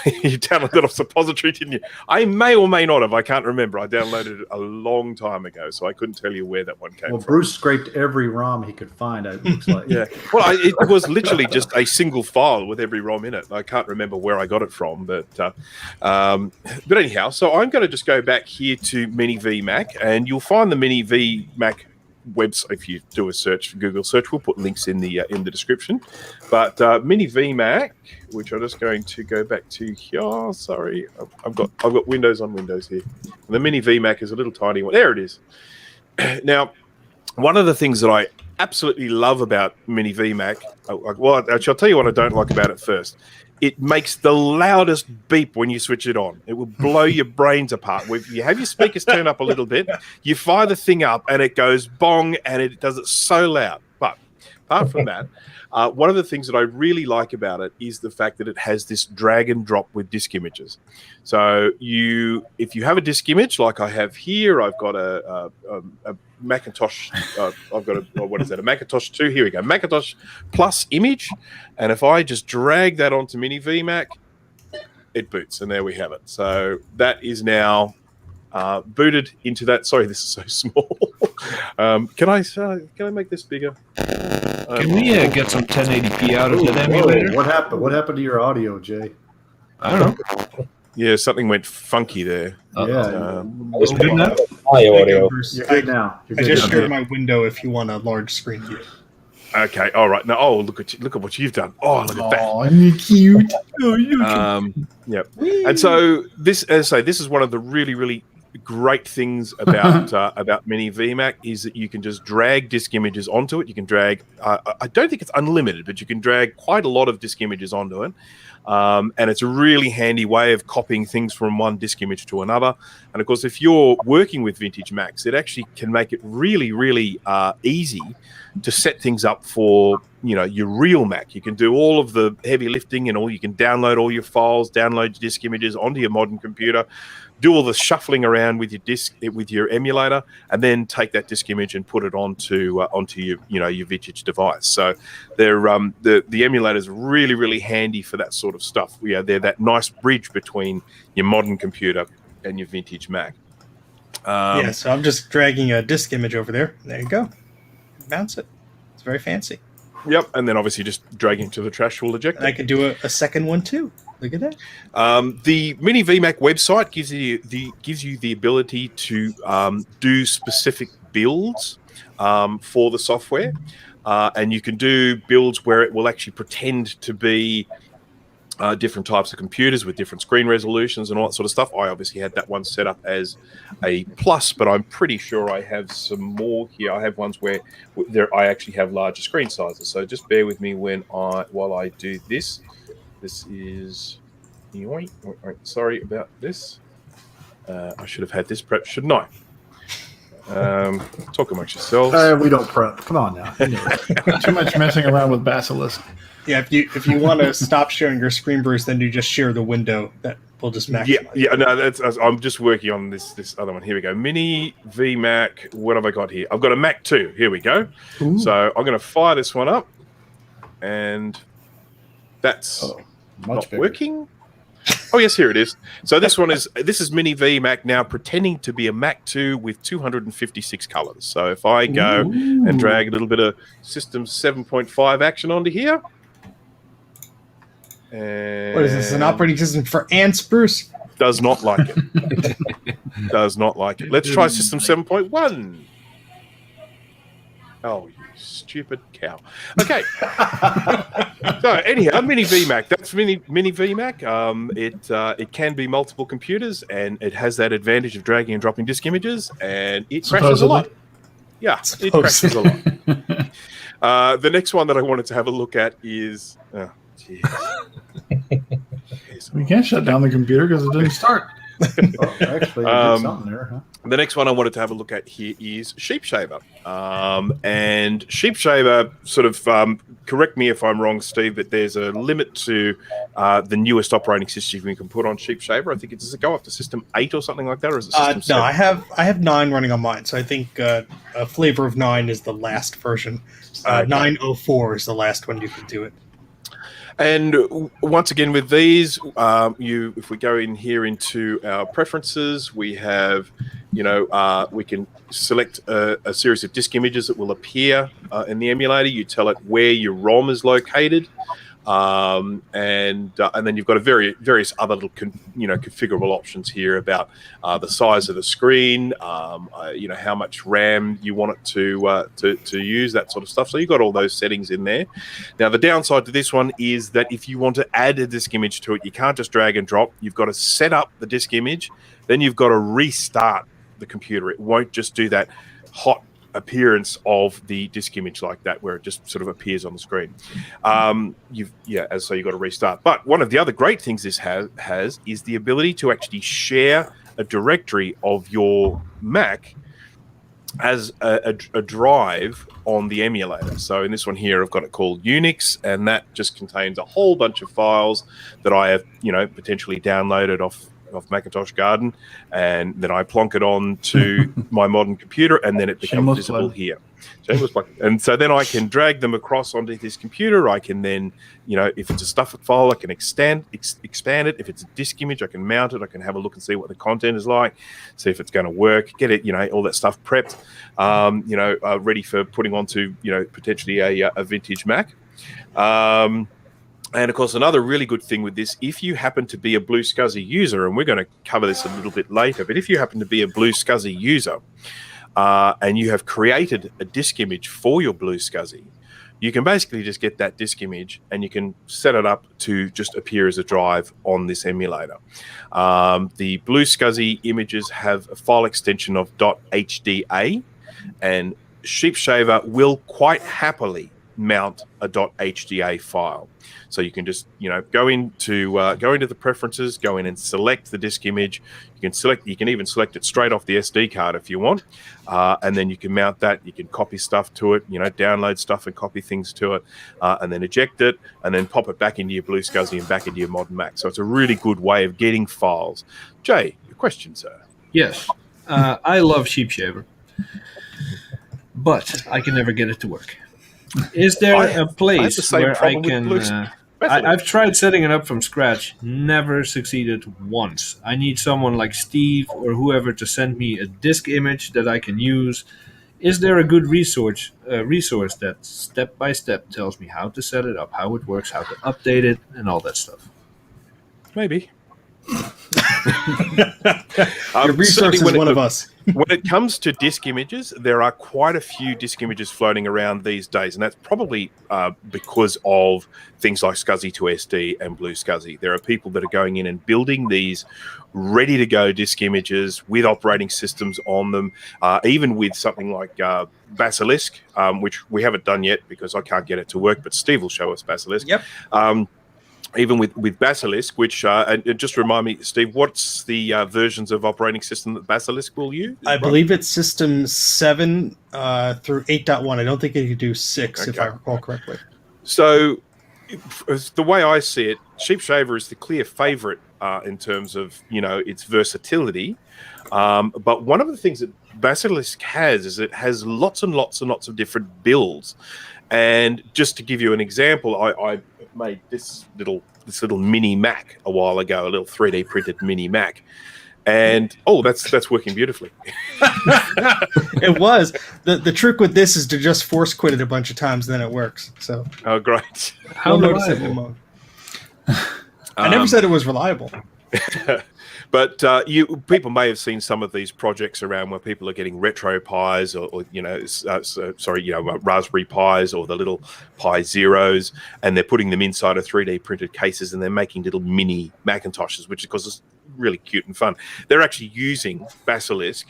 You downloaded it off Suppository, didn't you? I may or may not have. I can't remember. I downloaded it a long time ago, so I couldn't tell you where that one came Well, from. Bruce scraped every ROM he could find, it looks like. Yeah. Well, it was literally just a single file with every ROM in it. I can't remember where I got it from, but anyhow, so I'm going to just go back here to Mini VMac, and you'll find the Mini VMac website if you do a search, Google search. We'll put links in the description. But Mini VMac, which I'm just going to go back to here. Sorry, I've got Windows on Windows here. The Mini VMac is a little tiny one. There it is. Now, one of the things that I absolutely love about Mini VMac, well, actually, I'll tell you what I don't like about it first. It makes the loudest beep when you switch it on. It will blow your brains apart. If you have your speakers turned up a little bit, you fire the thing up and it goes bong, and it does it so loud. But apart from that, one of the things that I really like about it is the fact that it has this drag and drop with disk images. So if you have a disk image like I have here, I've got a Macintosh. I've got a Macintosh 2. Here we go, Macintosh Plus image, and if I just drag that onto Mini VMac, it boots, and there we have it. So that is now booted into that. Sorry, this is so small. Can I make this bigger? Can we get some 1080p out of that emulator? What happened? What happened to your audio, Jay? I don't know. Yeah, something went funky there. Yeah. It's good now? There you audio. go, Bruce. You're good now. I just shared my window if you want a large screen view. Okay, all right. Now, look at what you've done. Oh, look at that. Oh, you're cute. Oh, you're Yep. And so this, as I say, this is one of the really, really great things about about Mini VMac is that you can just drag disk images onto it. You can drag. I don't think it's unlimited, but you can drag quite a lot of disk images onto it. And it's a really handy way of copying things from one disk image to another. And of course, if you're working with vintage Macs, it actually can make it really, really easy to set things up for your real Mac. You can do all of the heavy lifting and all. You can download all your files, download your disk images onto your modern computer, do all the shuffling around with your disk, with your emulator, and then take that disk image and put it onto your vintage device. So they're the emulators are really, really handy for that sort of stuff. They're that nice bridge between your modern computer and your vintage Mac. So I'm just dragging a disk image over there. There you go. Bounce it. It's very fancy. Yep, and then obviously just dragging to the trash will eject it. And I could do a second one too. Look at that. The Mini VMac website gives you the ability to do specific builds for the software, and you can do builds where it will actually pretend to be different types of computers with different screen resolutions and all that sort of stuff. I obviously had that one set up as a plus, but I'm pretty sure I have some more here. I have ones where I actually have larger screen sizes. So just bear with me while I do this. This is... Sorry about this. I should have had this prep, shouldn't I? Talk amongst yourselves. We don't prep. Come on now. too much messing around with Basilisk. Yeah, if you want to stop sharing your screen, Bruce, then you just share the window. That will just maximize. Yeah. No, I'm just working on this other one. Here we go. Mini VMac. What have I got here? I've got a Mac 2. Here we go. Ooh. So I'm going to fire this one up, and that's not bigger. Working. Oh yes, here it is. So this is Mini VMac now pretending to be a Mac 2 with 256 colors. So if I go and drag a little bit of System 7.5 action onto here. And what is this, an operating system for ants, Bruce? Does not like it. Does not like it. Let's try System 7.1. Oh, you stupid cow. Okay. So anyhow, Mini VMac. That's Mini VMac. It can be multiple computers, and it has that advantage of dragging and dropping disk images, and it crashes a lot. Yeah, it crashes a lot. The next one that I wanted to have a look at is... Oh, we can't shut down the computer because it didn't start. Actually, you did something there, huh? The next one I wanted to have a look at here is SheepShaver. And SheepShaver sort of, correct me if I'm wrong, Steve, but there's a limit to the newest operating system you can put on SheepShaver. I think does it go up to System 8 or something like that, or is it System 7? No, I have 9 running on mine, so I think a flavor of 9 is the last version. 904 is the last one you can do it. And once again, with these, if we go in here into our preferences, we have, we can select a series of disk images that will appear in the emulator. You tell it where your ROM is located. And then you've got various other little configurable options here about the size of the screen, how much RAM you want it to use, that sort of stuff. So you've got all those settings in there. Now the downside to this one is that if you want to add a disk image to it, you can't just drag and drop. You've got to set up the disk image, then you've got to restart the computer. It won't just do that hot appearance of the disk image like that, where it just sort of appears on the screen. So you've got to restart. But one of the other great things this has is the ability to actually share a directory of your Mac as a drive on the emulator. So in this one here, I've got it called Unix, and that just contains a whole bunch of files that I have, potentially downloaded off Macintosh Garden, and then I plonk it on to my modern computer, and then it becomes visible here. And so then I can drag them across onto this computer. I can then, if it's a stuff file, I can expand it. If it's a disk image, I can mount it. I can have a look and see what the content is like, see if it's going to work, get it, all that stuff prepped, ready for putting onto, potentially a vintage Mac. And of course, another really good thing with this, if you happen to be a BlueSCSI user, and we're going to cover this a little bit later, but if you happen to be a BlueSCSI user and you have created a disk image for your BlueSCSI, you can basically just get that disk image and you can set it up to just appear as a drive on this emulator. The BlueSCSI images have a file extension of .hda, and Sheepshaver will quite happily mount a .hda file. So you can just, go into the preferences, go in and select the disk image. You can even select it straight off the SD card if you want, and then you can mount that. You can copy stuff to it, download stuff and copy things to it, and then eject it, and then pop it back into your BlueSCSI and back into your modern Mac. So it's a really good way of getting files. Jay, your question, sir? Yes, I love Sheepshaver, but I can never get it to work. Is there a place where I can... I've tried setting it up from scratch, never succeeded once. I need someone like Steve or whoever to send me a disk image that I can use. Is there a good resource that step by step tells me how to set it up, how it works, how to update it, and all that stuff? Maybe. Your resource is one of us. When it comes to disk images, there are quite a few disk images floating around these days, and that's probably because of things like SCSI to SD and BlueSCSI. There are people that are going in and building these ready-to-go disk images with operating systems on them, even with something like Basilisk, which we haven't done yet because I can't get it to work, but Steve will show us Basilisk. Yep. Even with Basilisk, which, and just remind me, Steve, what's the versions of operating system that Basilisk will use? I believe it's system 7 through 8.1. I don't think it could do 6, if I recall correctly. So the way I see it, Sheepshaver is the clear favorite in terms of, its versatility. But one of the things that Basilisk has is it has lots and lots and lots of different builds. And just to give you an example, I made this little mini Mac a while ago, a little 3D printed mini Mac, and that's working beautifully. It was. The trick with this is to just force quit it a bunch of times, then it works. So great. How notice it in the mode. I never said it was reliable. But people may have seen some of these projects around where people are getting retro Pis or Raspberry Pis or the little Pi Zeros, and they're putting them inside of 3D printed cases, and they're making little mini Macintoshes, which of course is really cute and fun. They're actually using Basilisk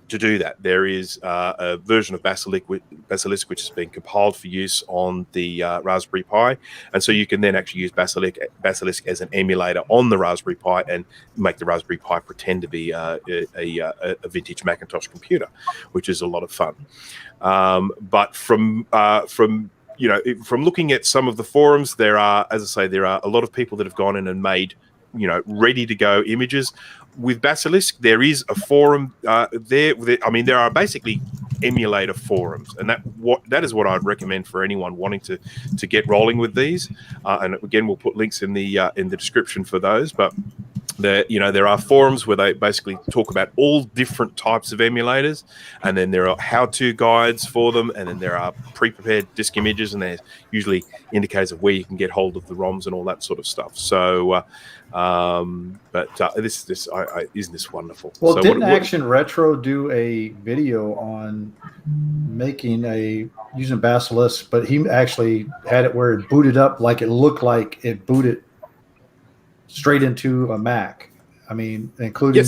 to do that. There is a version of Basilisk which has been compiled for use on the Raspberry Pi, and so you can then actually use Basilisk as an emulator on the Raspberry Pi and make the Raspberry Pi pretend to be a vintage Macintosh computer, which is a lot of fun. But from looking at some of the forums, there are a lot of people that have gone in and made ready to go images. With Basilisk, there is a forum there. I mean, there are basically emulator forums, and that is what I'd recommend for anyone wanting to get rolling with these. And again, we'll put links in the description for those. But there are forums where they basically talk about all different types of emulators, and then there are how-to guides for them, and then there are pre-prepared disk images, and there's usually indicators of where you can get hold of the ROMs and all that sort of stuff. So, isn't this wonderful? Well, so didn't Action Retro do a video on making using Basilisk, but he actually had it where it booted up like it looked like it booted straight into a Mac. I mean, including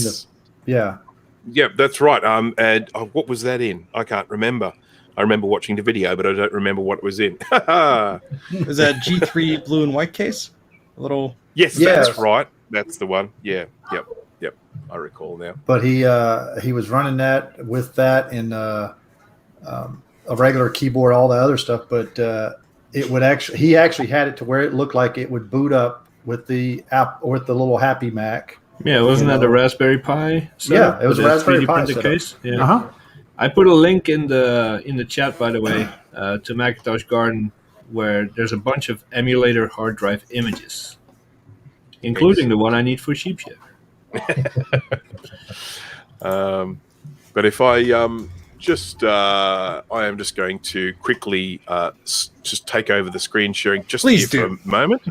Yeah, that's right. And what was that in? I can't remember. I remember watching the video, but I don't remember what it was in. Is that G3 blue and white case? A little. Yes, that's right. That's the one. Yeah. Yep. I recall now. But he was running that with that in a regular keyboard, all the other stuff. But he actually had it to where it looked like it would boot up with the app or with the little Happy Mac. Yeah, wasn't that a Raspberry Pi setup? Yeah, it was a Raspberry Pi case. Yeah. Uh-huh. I put a link in the chat, by the way, to Macintosh Garden, where there's a bunch of emulator hard drive images, including the one I need for Sheep Shaver. But if I I am just going to quickly just take over the screen sharing just for a moment.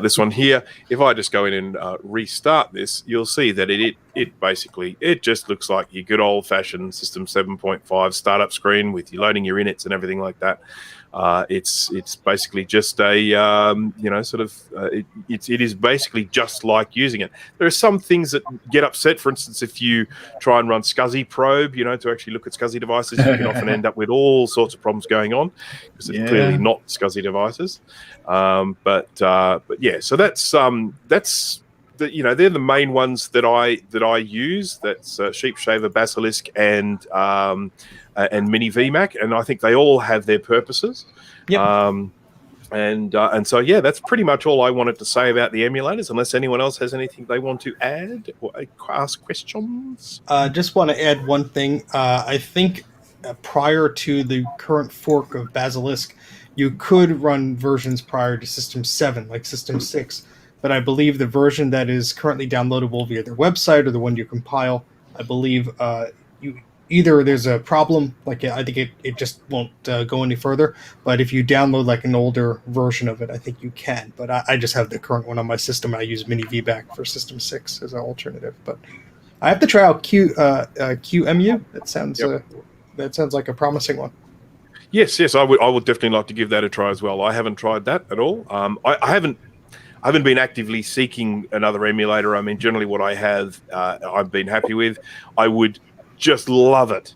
This one here, if I just go in and restart this, you'll see that it basically just looks like your good old fashioned System 7.5 startup screen with you loading your inits and everything like that. It's basically just a it is basically just like using it. There are some things that get upset. For instance, if you try and run SCSI probe, to actually look at SCSI devices, you can often end up with all sorts of problems going on because it's clearly not SCSI devices. But yeah, so that's they're the main ones that I use. That's Sheep Shaver, Basilisk, and Mini VMAC, and I think they all have their purposes. Yep. And so that's pretty much all I wanted to say about the emulators. Unless anyone else has anything they want to add or ask questions. Just want to add one thing. I think prior to the current fork of Basilisk, you could run versions prior to System 7, like System 6. But I believe the version that is currently downloadable via their website or the one you compile, I believe either there's a problem, like I think it just won't go any further. But if you download like an older version of it, I think you can. But I just have the current one on my system. I use Mini VBAC for System 6 as an alternative. But I have to try out QEMU. That sounds like a promising one. Yes, I would definitely like to give that a try as well. I haven't tried that at all. I haven't been actively seeking another emulator. I mean, generally what I have, I've been happy with. I would just love it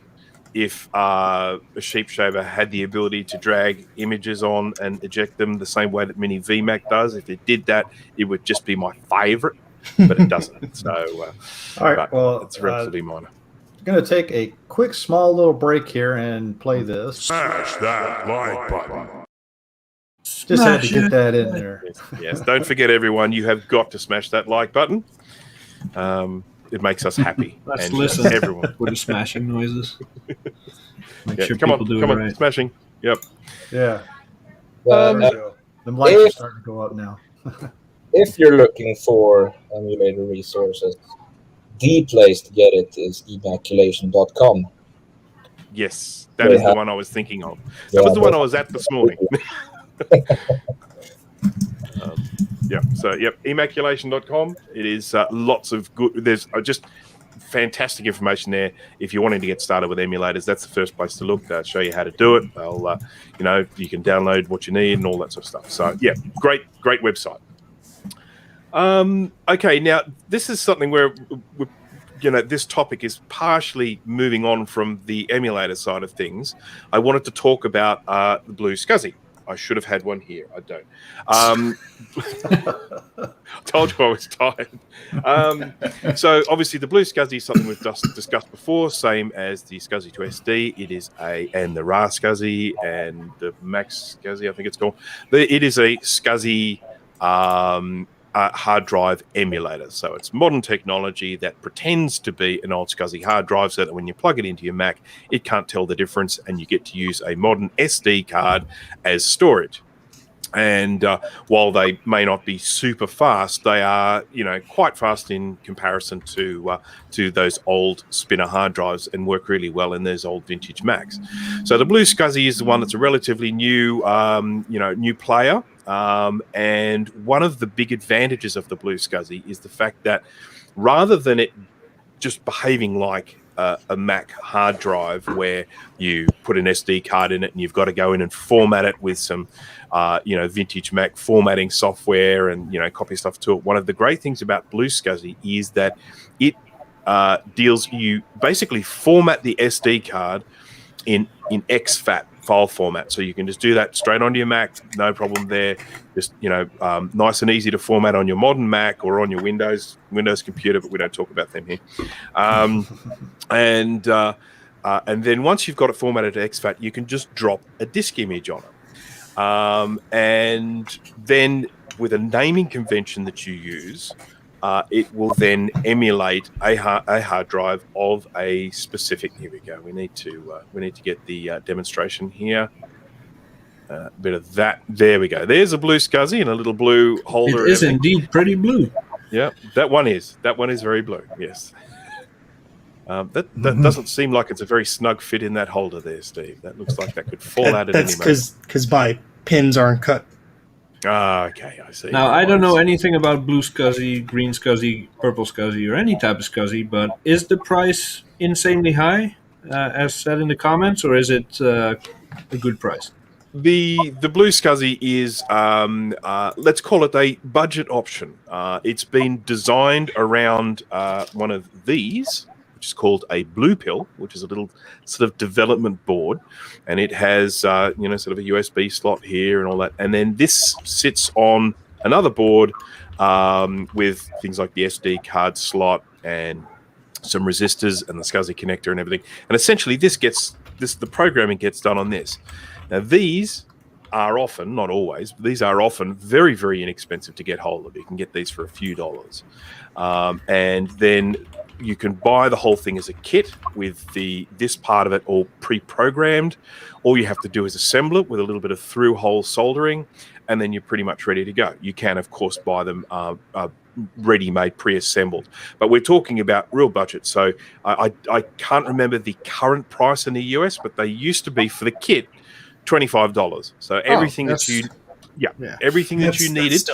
if a Sheep Shaver had the ability to drag images on and eject them the same way that Mini VMAC does. If it did that, it would just be my favorite, but it doesn't. So, all right, well, it's relatively minor. I'm going to take a quick, small little break here and play this. Smash that like button. Just had to get that in there. Yes. Don't forget, everyone, you have got to smash that like button. It makes us happy. Let's and, listen everyone. for the smashing noises. Make sure come people do on, it right. smashing. Yep. Yeah. Well, There we go. The lights are starting to go up now. if you're looking for emulator resources, the place to get it is evacuation.com. Yes, that is the one I was thinking of. That was the one I was at this morning. Evacuation.com. It is lots of good. There's just fantastic information there. If you're wanting to get started with emulators, that's the first place to look. They'll show you how to do it. They'll, you can download what you need and all that sort of stuff. So, yeah, great website. Okay, now this is something where this topic is partially moving on from the emulator side of things. I wanted to talk about the BlueSCSI. I should have had one here. I don't. Told you I was tired. So obviously the BlueSCSI is something we've just discussed before, same as the SCSI to SD. It is and the RASCSI and the MaxSCSI, I think it's called. It is a SCSI hard drive emulator. So it's modern technology that pretends to be an old SCSI hard drive so that when you plug it into your Mac, it can't tell the difference and you get to use a modern SD card as storage. And while they may not be super fast, they are, quite fast in comparison to those old spinner hard drives and work really well in those old vintage Macs. So the BlueSCSI is the one that's a relatively new, new player. And one of the big advantages of the BlueSCSI is the fact that rather than it just behaving like a Mac hard drive where you put an SD card in it and you've got to go in and format it with some, vintage Mac formatting software and, copy stuff to it. One of the great things about BlueSCSI is that it you basically format the SD card in exFAT file format. So you can just do that straight onto your Mac, no problem there. Just, nice and easy to format on your modern Mac or on your Windows computer, but we don't talk about them here. And then once you've got it formatted to exFAT, you can just drop a disk image on it. And then with a naming convention that you use, it will then emulate a hard drive of a specific. Here we go. We need to get the demonstration here. A bit of that. There we go. There's a BlueSCSI and a little blue holder. It is indeed pretty blue. Yeah, that one is very blue. Yes. That doesn't seem like it's a very snug fit in that holder there, Steve. That looks like that could fall out at any moment. That's because my pins aren't cut. Okay, I see. Now, I don't know anything about blue SCSI, green SCSI, purple SCSI, or any type of SCSI, but is the price insanely high, as said in the comments, or is it a good price? The BlueSCSI is, let's call it a budget option. It's been designed around one of these, which is called a Blue Pill, which is a little sort of development board, and it has sort of a USB slot here and all that, and then this sits on another board with things like the SD card slot and some resistors and the SCSI connector and everything, and essentially the programming gets done on this. Now these are often, not always, but these are often very, very inexpensive to get hold of. You can get these for a few dollars, and then you can buy the whole thing as a kit with this part of it all pre-programmed. All you have to do is assemble it with a little bit of through-hole soldering, and then you're pretty much ready to go. You can, of course, buy them ready-made, pre-assembled. But we're talking about real budget. So I can't remember the current price in the US, but they used to be for the kit $25. So everything everything that you needed.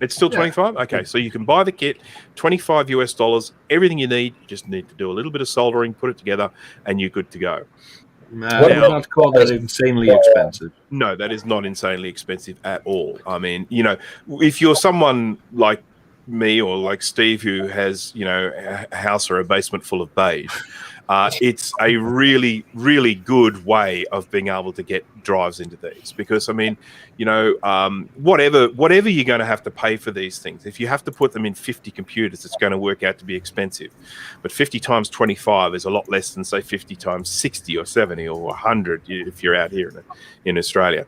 It's still 25? Okay, so you can buy the kit, $25 US, everything you need. You just need to do a little bit of soldering, put it together, and you're good to go. I would not call that insanely expensive. No, that is not insanely expensive at all. I mean, if you're someone like me or like Steve who has, a house or a basement full of beige, it's a really, really good way of being able to get drives into these, because I mean, whatever you're going to have to pay for these things, if you have to put them in 50 computers, it's going to work out to be expensive. But 50 times 25 is a lot less than, say, 50 times 60 or 70 or 100 if you're out here in Australia.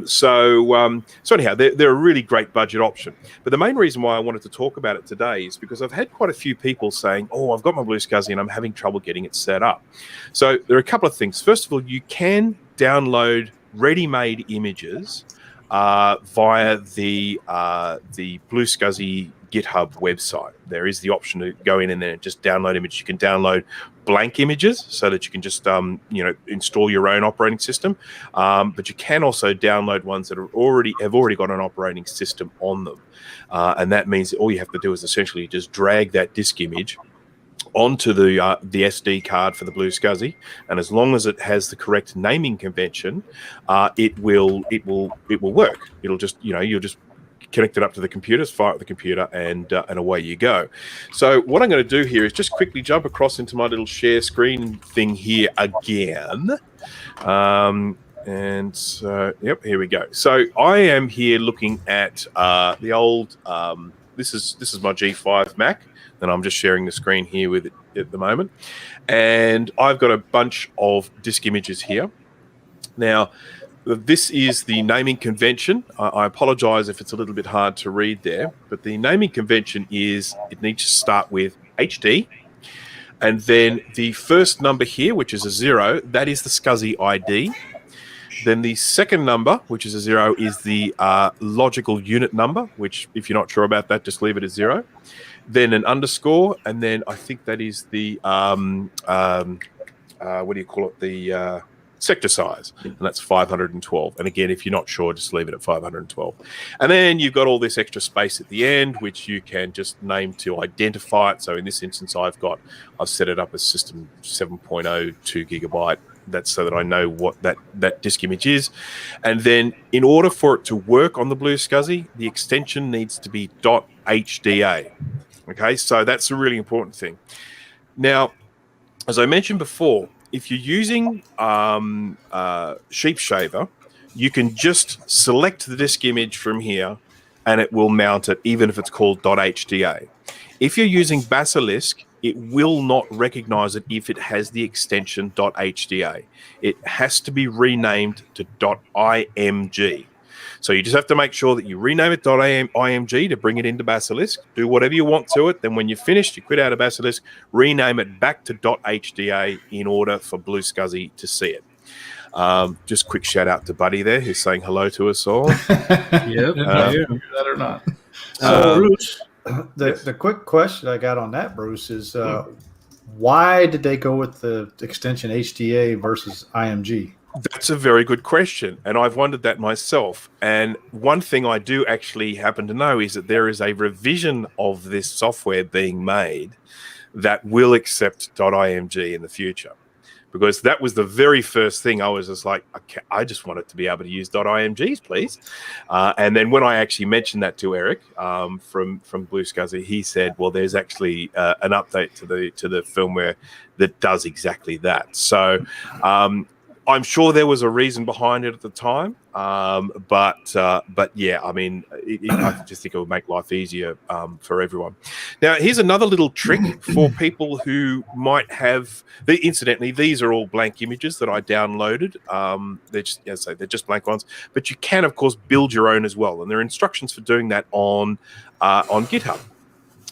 So anyhow, they're a really great budget option. But the main reason why I wanted to talk about it today is because I've had quite a few people saying, oh, I've got my BlueSCSI and I'm having trouble getting it set up. So there are a couple of things. First of all, you can download ready-made images via the BlueSCSI GitHub website. There is the option to go in and then just download images. You can download blank images so that you can just install your own operating system. But you can also download ones that have already got an operating system on them, and that means that all you have to do is essentially just drag that disk image onto the SD card for the BlueSCSI, and as long as it has the correct naming convention, it will work. It'll just you'll just connect it up to the computer, fire up the computer, and away you go. So what I'm going to do here is just quickly jump across into my little share screen thing here again. And so, yep, here we go. So I am here looking at the old. This is my G5 Mac, and I'm just sharing the screen here with it at the moment. And I've got a bunch of disk images here. Now, this is the naming convention. I apologize if it's a little bit hard to read there, but the naming convention is it needs to start with HD. And then the first number here, which is a 0, that is the SCSI ID. Then the second number, which is a 0, is the logical unit number, which if you're not sure about that, just leave it as 0. Then an underscore, and then I think that is the, what do you call it? The sector size, and that's 512. And again, if you're not sure, just leave it at 512. And then you've got all this extra space at the end, which you can just name to identify it. So in this instance, I've set it up as system 7.0, 2 gigabyte. That's so that I know what that disk image is. And then in order for it to work on the BlueSCSI, the extension needs to be .hda. Okay, so that's a really important thing. Now, as I mentioned before, if you're using Sheep Shaver, you can just select the disk image from here and it will mount it, even if it's called .hda. If you're using Basilisk, it will not recognize it if it has the extension .hda. It has to be renamed to .img. So you just have to make sure that you rename it .img to bring it into Basilisk. Do whatever you want to it. Then when you're finished, you quit out of Basilisk, rename it back to .hda in order for BlueSCSI to see it. Just quick shout out to Buddy there, who's saying hello to us all. Yep. That or not. Bruce, The quick question I got on that, Bruce, is why did they go with the extension HDA versus IMG? That's a very good question, and I've wondered that myself. And one thing I do actually happen to know is that there is a revision of this software being made that will accept .img in the future. Because that was the very first thing I was just like, okay, I just want it to be able to use .imgs, please. And then when I actually mentioned that to Eric from BlueSCSI, he said, well, there's actually an update to the firmware that does exactly that. So I'm sure there was a reason behind it at the time, but yeah, I mean, I just think it would make life easier for everyone. Now, here's another little trick for people who might have. Incidentally, these are all blank images that I downloaded. They're just, as I say, they're just blank ones, but you can, of course, build your own as well, and there are instructions for doing that on GitHub.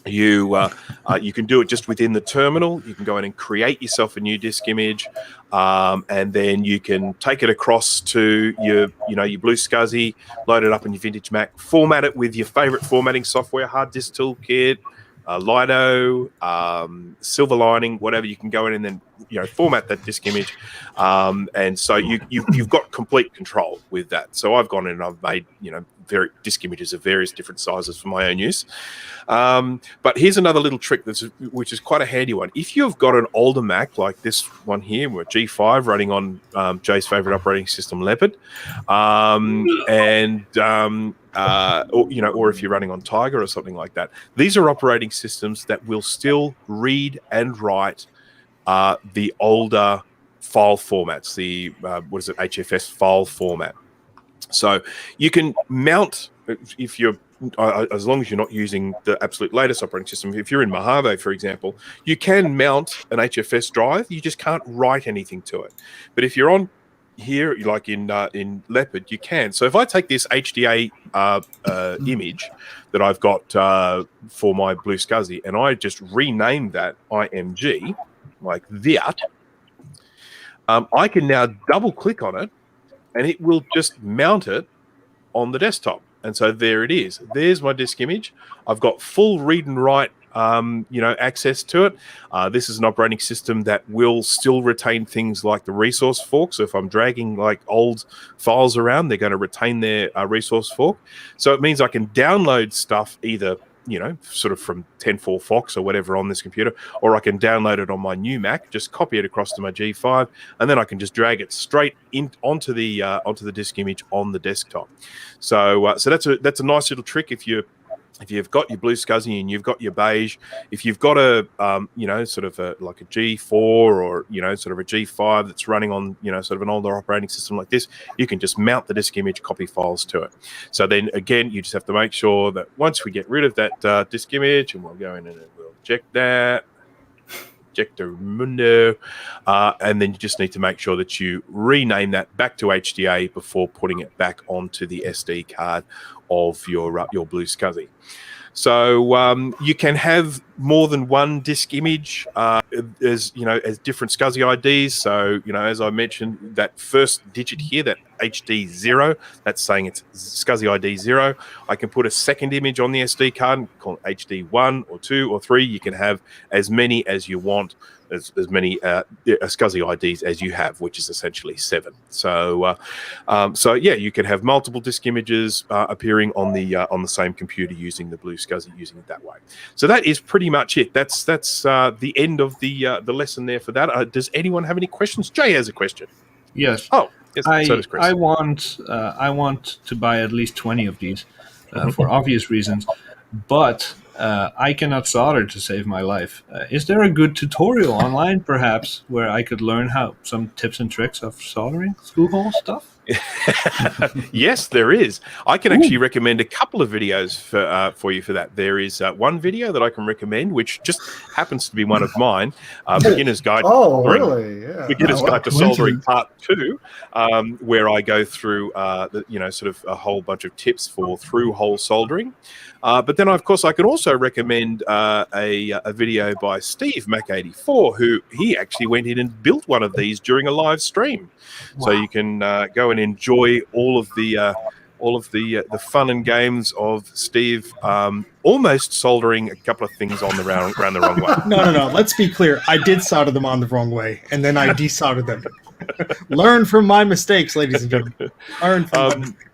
You can do it just within the terminal. You can go in and create yourself a new disk image, and then you can take it across to your BlueSCSI, load it up on your vintage Mac, format it with your favorite formatting software, Hard Disk Toolkit, Lido, Silver Lining, whatever. You can go in and then format that disk image, and so you've got complete control with that. So I've gone in and I've made disk images of various different sizes for my own use. But here's another little trick which is quite a handy one. If you've got an older Mac like this one here, with G5 running on Jay's favorite operating system, Leopard, or if you're running on Tiger or something like that, these are operating systems that will still read and write the older file formats, the HFS file format. So you can mount, if you're, as long as you're not using the absolute latest operating system. If you're in Mojave, for example, you can mount an HFS drive. You just can't write anything to it. But if you're on here, like in Leopard, you can. So if I take this HDA image that I've got for my BlueSCSI, and I just rename that IMG like that, I can now double click on it, and it will just mount it on the desktop. And so there it is. There's my disk image. I've got full read and write access to it. This is an operating system that will still retain things like the resource fork. So if I'm dragging like old files around, they're going to retain their resource fork. So it means I can download stuff either sort of from 10.4 Fox or whatever on this computer, or I can download it on my new Mac, just copy it across to my G5, and then I can just drag it straight onto the disk image on the desktop. So that's a nice little trick if you've got your BlueSCSI and you've got your beige. If you've got a sort of like a G4 or sort of a G5 that's running on sort of an older operating system like this, you can just mount the disk image, copy files to it. So then again, you just have to make sure that once we get rid of that disk image, and we'll go in and we'll check that. Projector and then you just need to make sure that you rename that back to HDA before putting it back onto the SD card of your BlueSCSI. So you can have more than one disk image as different SCSI IDs. So as I mentioned, that first digit here, that HD 0, that's saying it's SCSI ID 0. I can put a second image on the SD card and call it HD 1 or 2 or 3. You can have as many as you want, as many SCSI IDs as you have, which is essentially 7. So you can have multiple disk images appearing on the same computer using the BlueSCSI, using it that way. So that is pretty much it. That's the end of the lesson there for that. Does anyone have any questions? Jay has a question. Yes. Oh, yes. So does Chris. I want to buy at least 20 of these for obvious reasons, but I cannot solder to save my life. Is there a good tutorial online, perhaps, where I could learn some tips and tricks of soldering screw hole stuff? Yes, there is. I can actually recommend a couple of videos for you for that. There is one video that I can recommend, which just happens to be one of mine, Beginner's Guide. Oh, really? Yeah. Beginner's Guide to Soldering Part 2, where I go through, sort of a whole bunch of tips for through-hole soldering. But then, of course, I can also recommend a video by Steve Mac84, who he actually went in and built one of these during a live stream. Wow. So you can go and enjoy all of the fun and games of Steve almost soldering a couple of things on around the wrong way. No. Let's be clear. I did solder them on the wrong way, and then I desoldered them. Learn from my mistakes, ladies and gentlemen. Learn from my mistakes.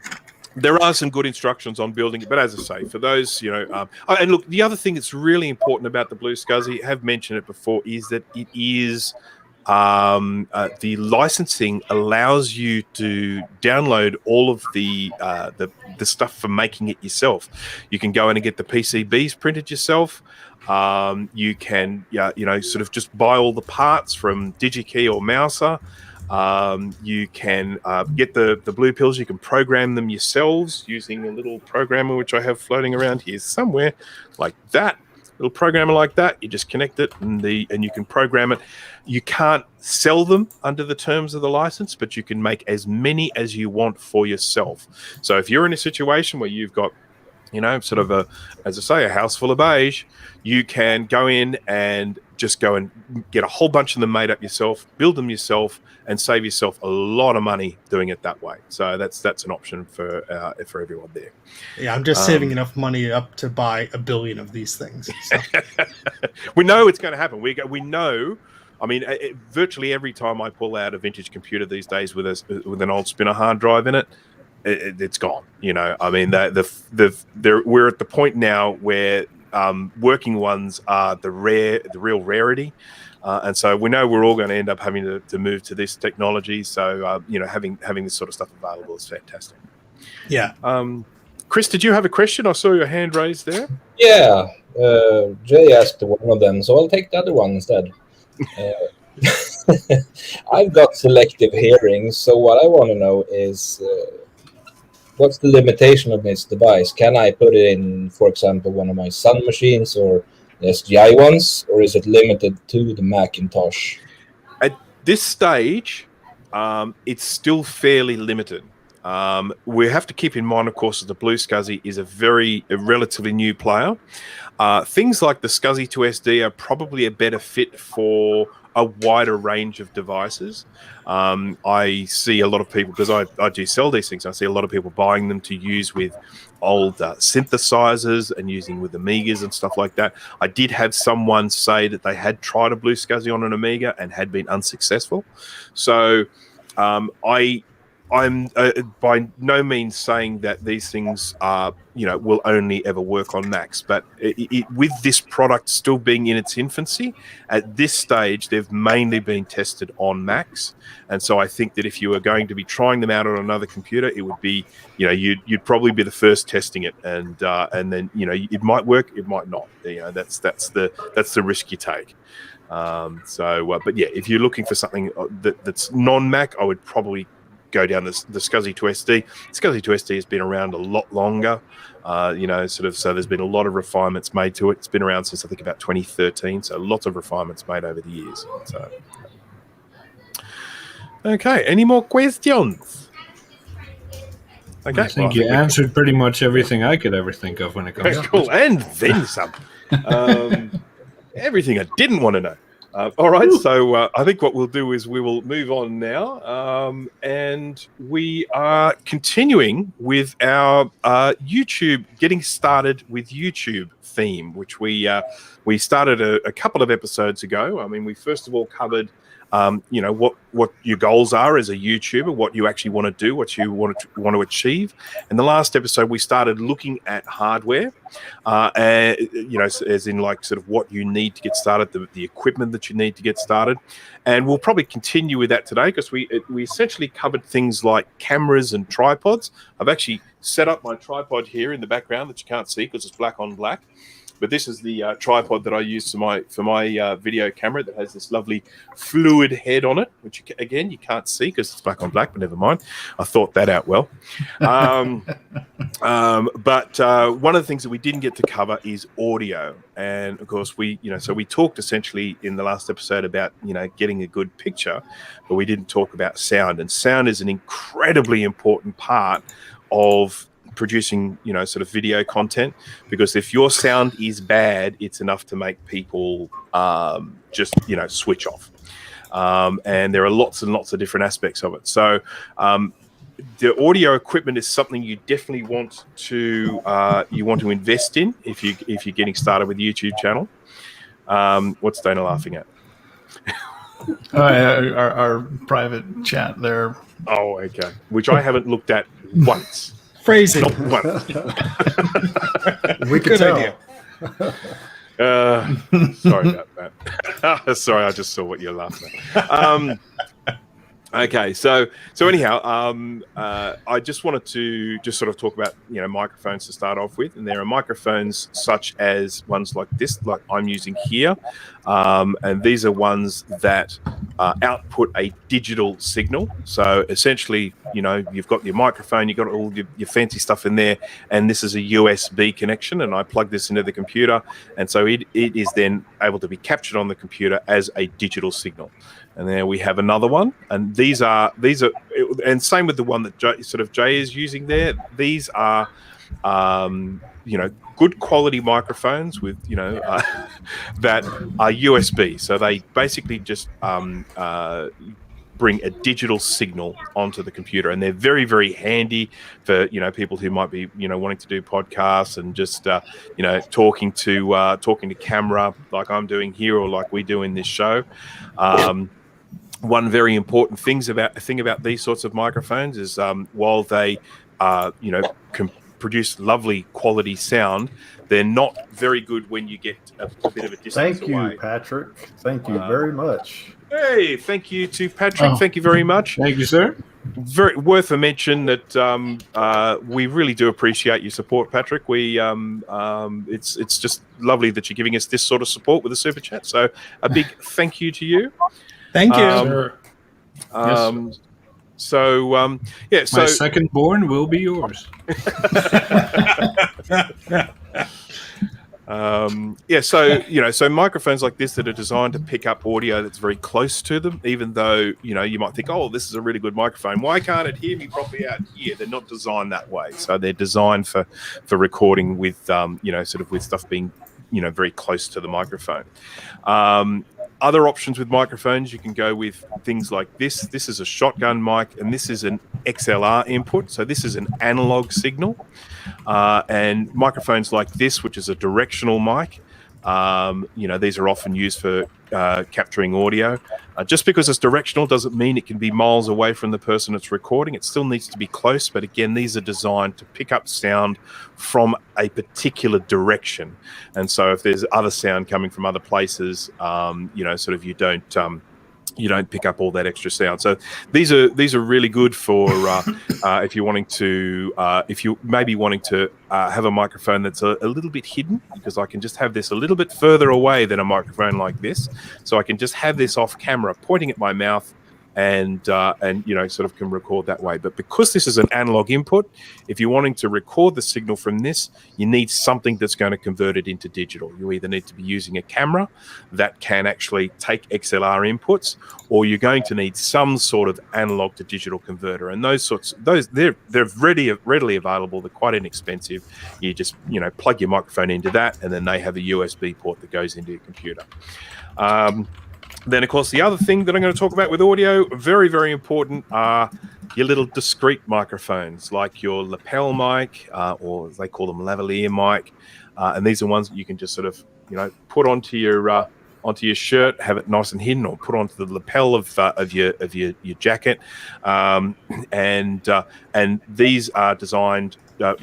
There are some good instructions on building it, but as I say, for those, and look, the other thing that's really important about the BlueSCSI, I have mentioned it before, is that it is the licensing allows you to download all of the stuff for making it yourself. You can go in and get the PCBs printed yourself. You can, sort of just buy all the parts from DigiKey or Mouser. You can get the blue pills. You can program them yourselves using a little programmer which I have floating around here somewhere, like that. Little programmer like that. You just connect it and you can program it. You can't sell them under the terms of the license, but you can make as many as you want for yourself. So if you're in a situation where you've got, sort of a house full of beige, you can go in and just go and get a whole bunch of them made up yourself, build them yourself, and save yourself a lot of money doing it that way. So that's an option for everyone there. Yeah, I'm just saving enough money up to buy 1 billion of these things. So. We know it's going to happen. We know. I mean, virtually every time I pull out a vintage computer these days with an old spinner hard drive in it, it's gone. I mean, we're at the point now where working ones are the real rarity. And so we know we're all going to end up having to move to this technology. So, having this sort of stuff available is fantastic. Yeah. Chris, did you have a question? I saw your hand raised there. Yeah. Jay asked one of them, so I'll take the other one instead. I've got selective hearing, so what I want to know is what's the limitation of this device? Can I put it in, for example, one of my Sun machines or the SGI ones, or is it limited to the Macintosh? At this stage, it's still fairly limited. We have to keep in mind, of course, that the BlueSCSI is a relatively new player. Things like the SCSI to SD are probably a better fit for a wider range of devices. I see a lot of people, because I do sell these things, I see a lot of people buying them to use with old synthesizers and using with Amigas and stuff like that. I did have someone say that they had tried a BlueSCSI on an Amiga and had been unsuccessful. So I'm by no means saying that these things are, will only ever work on Macs, but with this product still being in its infancy, at this stage, they've mainly been tested on Macs. And so I think that if you were going to be trying them out on another computer, it would be, you'd probably be the first testing it, and then, it might work, it might not. That's the risk you take. But yeah, if you're looking for something that's non-Mac, I would probably go down the SCSI to SD. SCSI to SD has been around a lot longer. So there's been a lot of refinements made to it. It's been around since I think about 2013, so lots of refinements made over the years. So, okay, any more questions? Okay, I think you answered pretty much everything I could ever think of when it comes to cool, and then some. Everything I didn't want to know. All right, so I think what we'll do is we will move on now, and we are continuing with our YouTube, getting started with YouTube theme, which we started a couple of episodes ago. I mean, we first of all covered, what your goals are as a YouTuber, what you actually want to do, what you want to achieve. In the last episode, we started looking at hardware, as in like sort of what you need to get started, the equipment that you need to get started. And we'll probably continue with that today because we essentially covered things like cameras and tripods. I've actually set up my tripod here in the background that you can't see because it's black on black. But this is the tripod that I use for my video camera that has this lovely fluid head on it, which again you can't see because it's black on black. But never mind, I thought that out well. But one of the things that we didn't get to cover is audio, and of course we talked essentially in the last episode about getting a good picture, but we didn't talk about sound. And sound is an incredibly important part of producing sort of video content, because if your sound is bad, it's enough to make people just switch off, and there are lots and lots of different aspects of it. So the audio equipment is something you definitely want to invest in if you're getting started with a YouTube channel. What's Dana laughing at? Our private chat there. Oh, okay. Which I haven't looked at once. Phrasing. Not once. We could tell. Idea. Sorry about that. Sorry, I just saw what you're laughing at. Okay, so anyhow, I just wanted to just sort of talk about microphones to start off with, and there are microphones such as ones like this, like I'm using here, and these are ones that output a digital signal. So essentially, you've got your microphone, you've got all your fancy stuff in there, and this is a USB connection, and I plug this into the computer, and so it is then able to be captured on the computer as a digital signal. And there we have another one, and these are, and same with the one that Jay is using there. These are, good quality microphones with, that are USB. So they basically just bring a digital signal onto the computer, and they're very, very handy for people who might be wanting to do podcasts and just talking to camera like I'm doing here, or like we do in this show. One very important thing about these sorts of microphones is while they can produce lovely quality sound, they're not very good when you get a bit of a distance away. Thank you, Patrick. Thank you very much. Hey, thank you to Patrick. Oh. Thank you very much. Thank you, sir. Very worth a mention that we really do appreciate your support, Patrick. We it's just lovely that you're giving us this sort of support with a super chat. So a big thank you to you. Thank you. Yes. So my second born will be yours. So microphones like this that are designed to pick up audio that's very close to them, even though you might think, oh, this is a really good microphone, why can't it hear me properly out here? They're not designed that way. So they're designed for recording with sort of with stuff being very close to the microphone. Other options with microphones, you can go with things like this. This is a shotgun mic, and this is an XLR input. So this is an analog signal. And microphones like this, which is a directional mic, these are often used for capturing audio. Just because it's directional doesn't mean it can be miles away from the person that's recording. It still needs to be close, but again, these are designed to pick up sound from a particular direction. And so if there's other sound coming from other places, you don't pick up all that extra sound. So these are really good for if you're wanting to if you maybe wanting to have a microphone that's a little bit hidden, because I can just have this a little bit further away than a microphone like this. So I can just have this off camera pointing at my mouth, and sort of can record that way. But because this is an analog input, if you're wanting to record the signal from this, you need something that's going to convert it into digital. You either need to be using a camera that can actually take XLR inputs, or you're going to need some sort of analog to digital converter. And they're readily available. They're quite inexpensive. You just plug your microphone into that, and then they have a USB port that goes into your computer. Then, of course, the other thing that I'm going to talk about with audio, very, very important, are your little discrete microphones, like your lapel mic, or they call them lavalier mic. And these are ones that you can just sort of, put onto your shirt, have it nice and hidden, or put onto the lapel of your jacket. And these are designed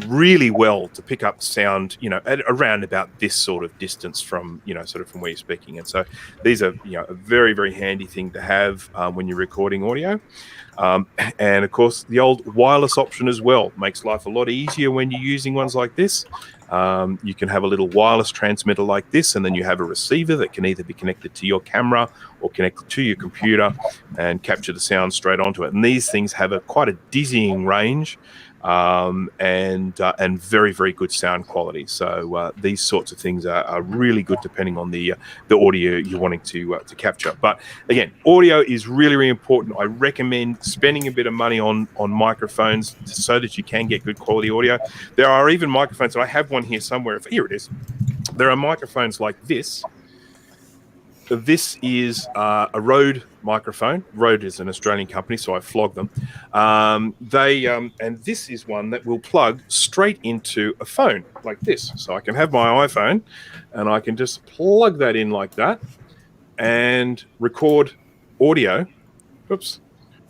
really well to pick up sound, at around about this sort of distance from, sort of from where you're speaking. And so these are, a very, very handy thing to have when you're recording audio. And of course, the old wireless option as well makes life a lot easier when you're using ones like this. You can have a little wireless transmitter like this, and then you have a receiver that can either be connected to your camera or connected to your computer and capture the sound straight onto it. And these things have quite a dizzying range. And very, very good sound quality. So these sorts of things are really good depending on the audio you're wanting to capture. But again, audio is really, really important. I recommend spending a bit of money on microphones so that you can get good quality audio. There are even microphones, and I have one here somewhere. Here it is. There are microphones like this. This is a Rode microphone. Rode is an Australian company, so I flog them. And this is one that will plug straight into a phone like this. So I can have my iPhone, and I can just plug that in like that, and record audio.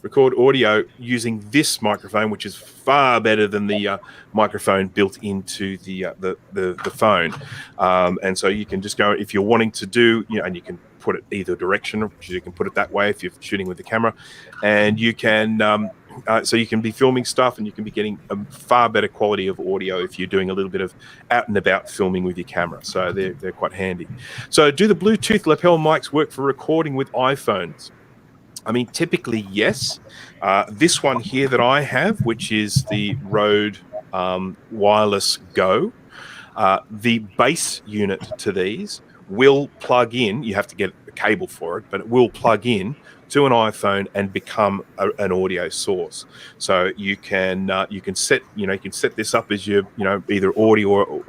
Record audio using this microphone, which is far better than the microphone built into the phone. And so you can just go, if you're wanting to do, and you can put it either direction, you can put it that way if you're shooting with the camera, and you can so you can be filming stuff, and you can be getting a far better quality of audio if you're doing a little bit of out and about filming with your camera. So they're quite handy. So do the Bluetooth lapel mics work for recording with iPhones? I mean, typically, yes. This one here that I have, which is the Rode Wireless Go, the base unit to these will plug in. You have to get a cable for it, but it will plug in to an iPhone and become an audio source. So you can set this up as your either audio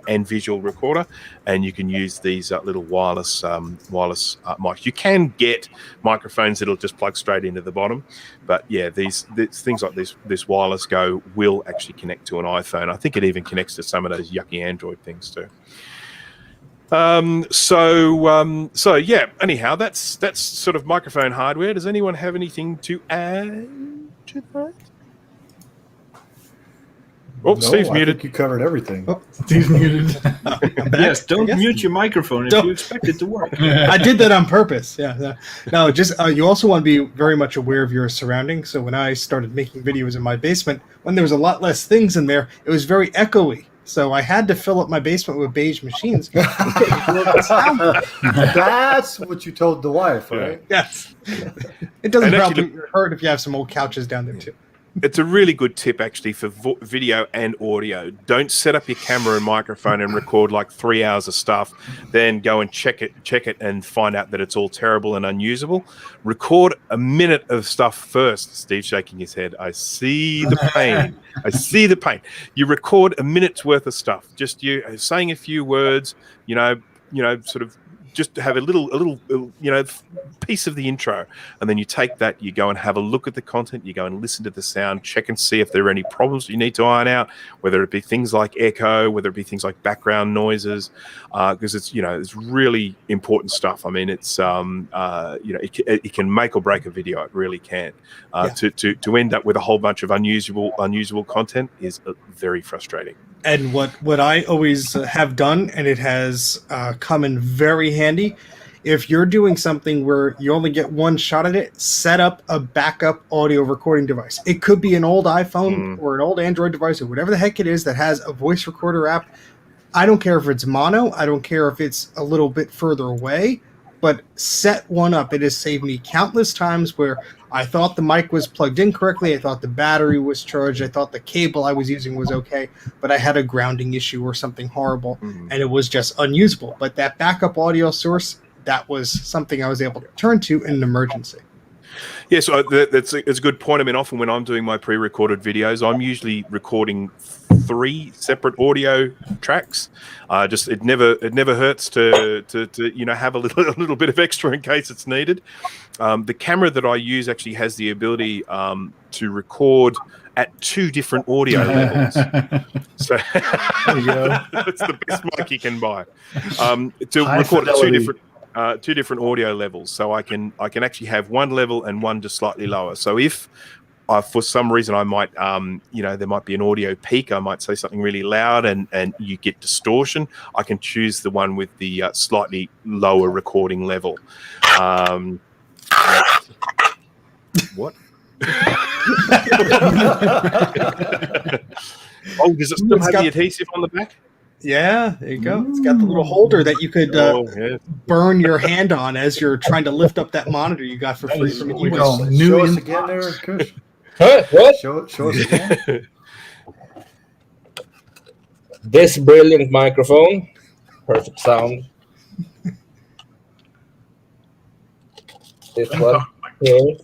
and visual recorder, and you can use these little wireless mics. You can get microphones that'll just plug straight into the bottom, but yeah, these things like this Wireless Go will actually connect to an iPhone. I think it even connects to some of those yucky Android things too. So yeah, anyhow, that's sort of microphone hardware. Does anyone have anything to add to that? Oh, No, Steve's I muted. think you covered everything. Oh, He's muted. Yes, don't Yes. mute your microphone if Don't. you expect it to work. I did that on purpose. Yeah. No, just you also want to be very much aware of your surroundings. So when I started making videos in my basement, when there was a lot less things in there, it was very echoey. So I had to fill up my basement with beige machines. That's what you told the wife, right? Yes. It doesn't And actually, probably hurt if you have some old couches down there too. It's a really good tip, actually, for video and audio. Don't set up your camera and microphone and record like 3 hours of stuff, then go and check it and find out that it's all terrible and unusable. Record a minute of stuff first. Steve's shaking his head. I see the pain. I see the pain. You record a minute's worth of stuff. Just you saying a few words, sort of just have a little piece of the intro, and then you take that, you go and have a look at the content, you go and listen to the sound, check and see if there are any problems you need to iron out, whether it be things like echo, whether it be things like background noises, because it's really important stuff. I mean, it's it can make or break a video. It really can. To end up with a whole bunch of unusable content is very frustrating. And what I always have done, and it has come in very handy, if you're doing something where you only get one shot at it, set up a backup audio recording device. It could be an old iPhone or an old Android device or whatever the heck it is that has a voice recorder app. I don't care if it's mono. I don't care if it's a little bit further away. but set one up. It has saved me countless times where I thought the mic was plugged in correctly, I thought the battery was charged, I thought the cable I was using was okay, but I had a grounding issue or something horrible, and it was just unusable. But that backup audio source, that was something I was able to turn to in an emergency. Yeah, so that's a good point. I mean, often when I'm doing my pre-recorded videos, I'm usually recording 3 separate audio tracks. Just it never hurts to have a little bit of extra in case it's needed. The camera that I use actually has the ability to record at 2 different audio levels. So there you go. That's the best mic you can buy. To High record fidelity. at 2 different audio levels, so I can actually have one level and one just slightly lower. So if for some reason I might there might be an audio peak, I might say something really loud and you get distortion, I can choose the one with the slightly lower recording level. What? Oh, does it still have the adhesive on the back? Yeah, there you go. It's got the little holder that you could burn your hand on as you're trying to lift up that monitor you got for free from We call eBay. new Show us in- again there, Kush. What? Show us again. This brilliant microphone, perfect sound. This one here,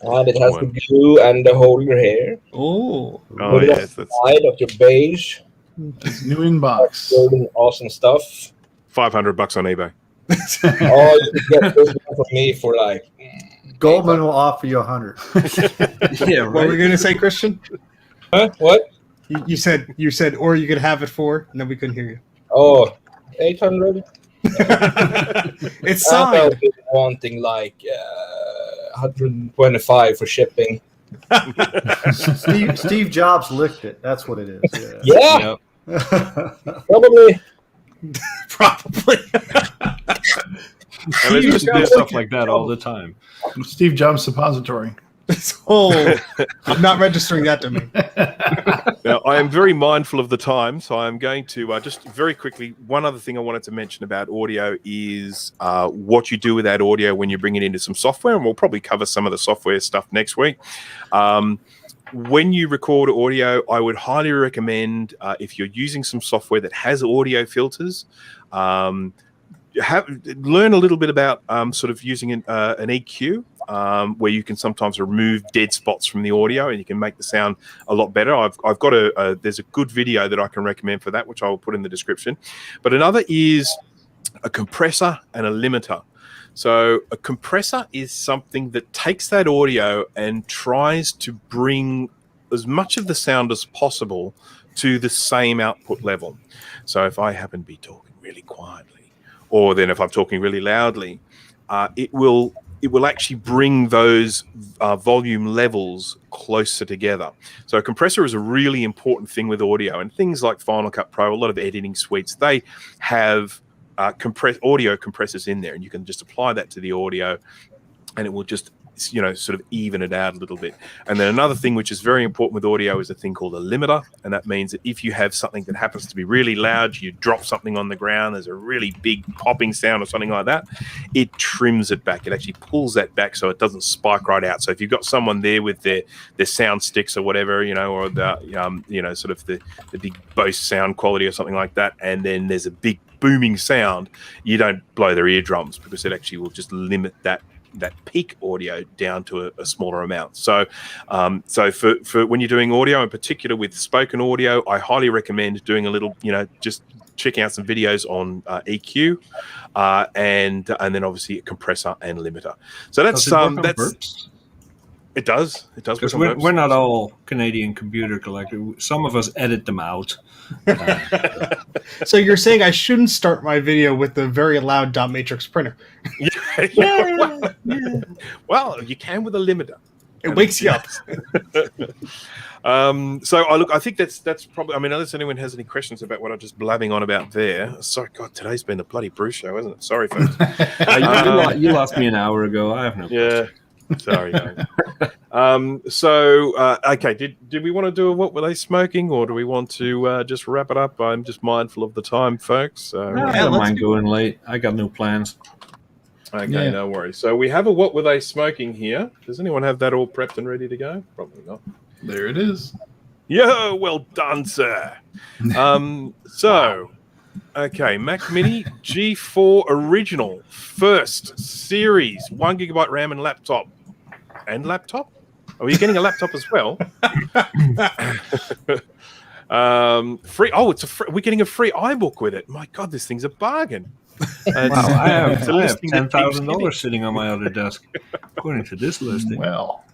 and it has the blue and the holder here. Oh, Oh yes, that's Side of your beige, New inbox. building awesome stuff. $500 on eBay. Oh, you can get this one from me for like. Goldman will offer you 100. Yeah, what were we going to say, Christian? Huh? What? You said, or you could have it for, and then we couldn't hear you. Oh, 800. It's I signed. was wanting like 125 for shipping. Steve Jobs licked it. That's what it is. Yeah, Yep. probably. Probably. And there's just do stuff like that all the time. Steve Jobs suppository. I'm not registering that domain. Now, I am very mindful of the time, so I'm going to just very quickly, one other thing I wanted to mention about audio is what you do with that audio when you bring it into some software, and we'll probably cover some of the software stuff next week. When you record audio, I would highly recommend, if you're using some software that has audio filters, learn a little bit about sort of using an EQ, where you can sometimes remove dead spots from the audio and you can make the sound a lot better. I've got there's a good video that I can recommend for that, which I will put in the description. But another is a compressor and a limiter. So a compressor is something that takes that audio and tries to bring as much of the sound as possible to the same output level. So if I happen to be talking really quietly, or then if I'm talking really loudly, it will actually bring those volume levels closer together. So a compressor is a really important thing with audio, and things like Final Cut Pro, a lot of editing suites, they have audio compressors in there, and you can just apply that to the audio and it will just sort of even it out a little bit. And then another thing which is very important with audio is a thing called a limiter, and that means that if you have something that happens to be really loud, you drop something on the ground, there's a really big popping sound or something like that, it trims it back. It actually pulls that back so it doesn't spike right out. So if you've got someone there with their sound sticks or whatever, or the sort of the big Bose sound quality or something like that, and then there's a big booming sound, you don't blow their eardrums, because it actually will just limit that peak audio down to a smaller amount. So for when you're doing audio, in particular with spoken audio, I highly recommend doing a little, just checking out some videos on EQ, and then obviously a compressor and limiter. So that's it does. Because we're not all Canadian computer collectors. Some of us edit them out. So you're saying I shouldn't start my video with the very loud dot matrix printer? Well, you can with a limiter. It wakes you up. I think that's probably. I mean, unless anyone has any questions about what I'm just blabbing on about there. Sorry, God, today's been a bloody Bruce show, hasn't it? Sorry, folks. You lost me an hour ago. I have no. Yeah. Sorry, guys. Okay, did we want to do a what were they smoking, or do we want to just wrap it up? I'm just mindful of the time, folks. So, I don't mind going late. I got no plans. okay, Yeah. no worries. So we have a what were they smoking here. Does anyone have that all prepped and ready to go? Probably not. There it is. Yeah, well done, sir. Okay, Mac Mini G4 Original, first series, 1 gigabyte RAM and laptop. And laptop? Are you getting a laptop as well? Free. Oh, we're getting a free iBook with it. My God, this thing's a bargain. Wow, I have It's a listing that keeps $10,000 sitting on my other desk, according to this listing. Well,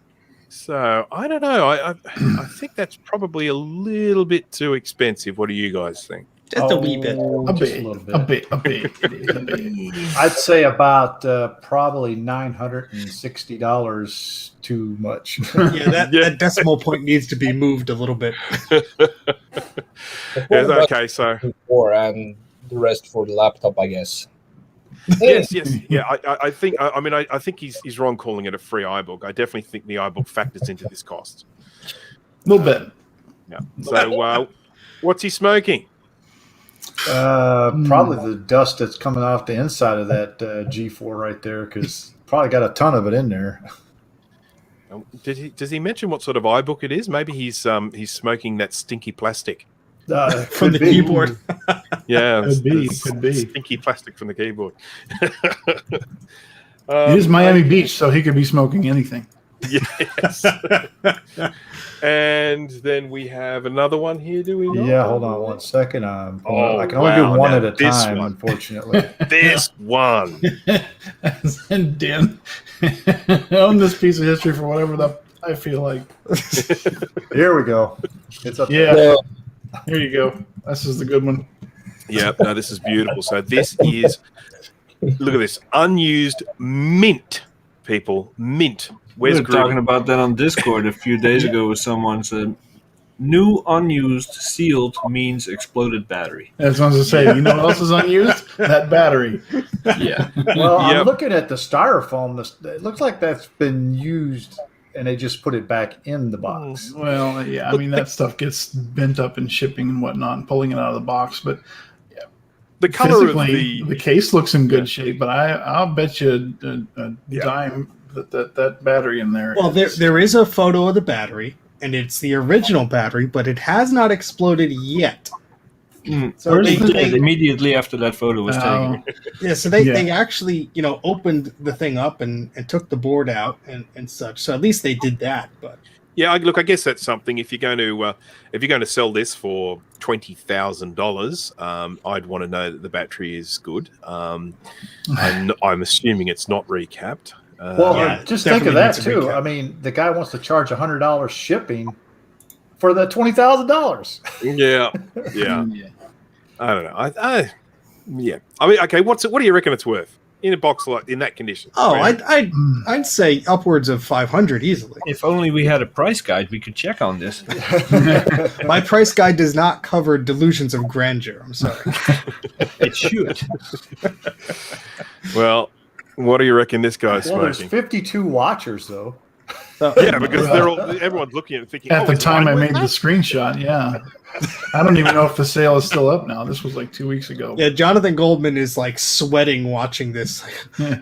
So I don't know. I think that's probably a little bit too expensive. What do you guys think? Just a wee bit. a Just bit, a little bit. a bit. It is a bit. I'd say about probably $960 too much. Yeah, that decimal point needs to be moved a little bit. Yes, okay, so For and the rest for the laptop, I guess. yes, yeah. I think. I mean, I think he's wrong calling it a free iBook. I definitely think the iBook factors into this cost. A little bit. Yeah. So, what's he smoking? Probably the dust that's coming off the inside of that G4 right there, because probably got a ton of it in there. Does he mention what sort of iBook it is? Maybe he's smoking that stinky plastic. From the keyboard. Yeah, Could be. stinky plastic from the keyboard. It is Miami Beach, so he could be smoking anything. Yes. And then we have another one here. Do we? Not? Yeah, hold on one second. I can only wow, do one now at a this time, one. unfortunately. This one. And Dan own this piece of history for whatever I feel like. Here we go. It's up Yeah. there. Here you go. This is the good one. Yeah, no, this is beautiful. So this is, look at this, unused mint, people, mint. We Where's were talking Groovy? about that on Discord a few days ago with someone said, new unused sealed means exploded battery. As I was to say, you know what else is unused? That battery. Yeah. Well, Yep. I'm looking at the styrofoam. It looks like that's been used, and they just put it back in the box. Well, yeah, I mean, that stuff gets bent up in shipping and whatnot and pulling it out of the box. But The color of physically, the case looks in good shape, but I'll bet you a dime that battery in there. Well, there is a photo of the battery, and it's the original battery, but it has not exploded yet. So They they, did immediately after that photo was taken. yeah, so they actually opened the thing up and took the board out and such. So at least they did that. But yeah, look, I guess that's something. If you're going to sell this for $20,000, I'd want to know that the battery is good. I'm assuming it's not recapped. Well, Yeah, just think of definitely that needs a too. recap. I mean, the guy wants to charge $100 shipping for the $20,000. yeah. I don't know. Yeah. I mean, okay. What do you reckon it's worth in a box like in that condition? I'd say upwards of 500 easily. If only we had a price guide, we could check on this. My price guide does not cover delusions of grandeur. I'm sorry. It should. Well, what do you reckon this guy's Well, there's smoking? 52 watchers though. Yeah, because everyone's looking at it thinking. At the is time I mine made worth the screenshot, yeah. I don't even know if the sale is still up now. This was like 2 weeks ago. Yeah, Jonathan Goldman is like sweating watching this. Are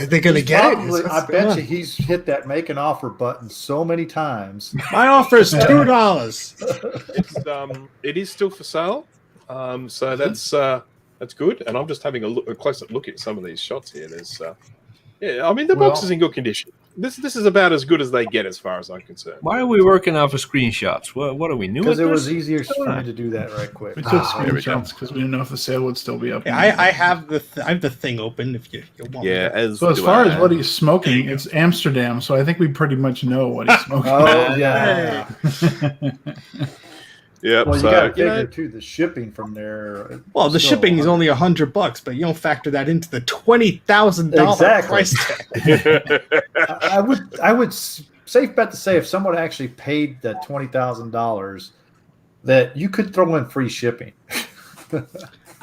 they going to get it? Probably, I What's bet going you he's hit that make an offer button so many times. on? My offer is $2. It is still for sale, so that's good. And I'm just having a closer look at some of these shots here. There's, I mean, the box is in good condition. This is about as good as they get, as far as I'm concerned. Why are we working off of screenshots? What are we new at Because it was this? easier for me to do that right quick. We took there we go. screenshots because we didn't know if the sale would still be up. Yeah, I have the thing open if you want. Yeah, me. So as far as what he's smoking, it's Amsterdam. So I think we pretty much know what he's smoking. Oh yeah. yeah. Well, you So got to figure too the shipping from there. Well, the still- shipping is only $100, but you don't factor that into the $20,000 Exactly. price tag. I would safe bet to say if someone actually paid that $20,000, that you could throw in free shipping.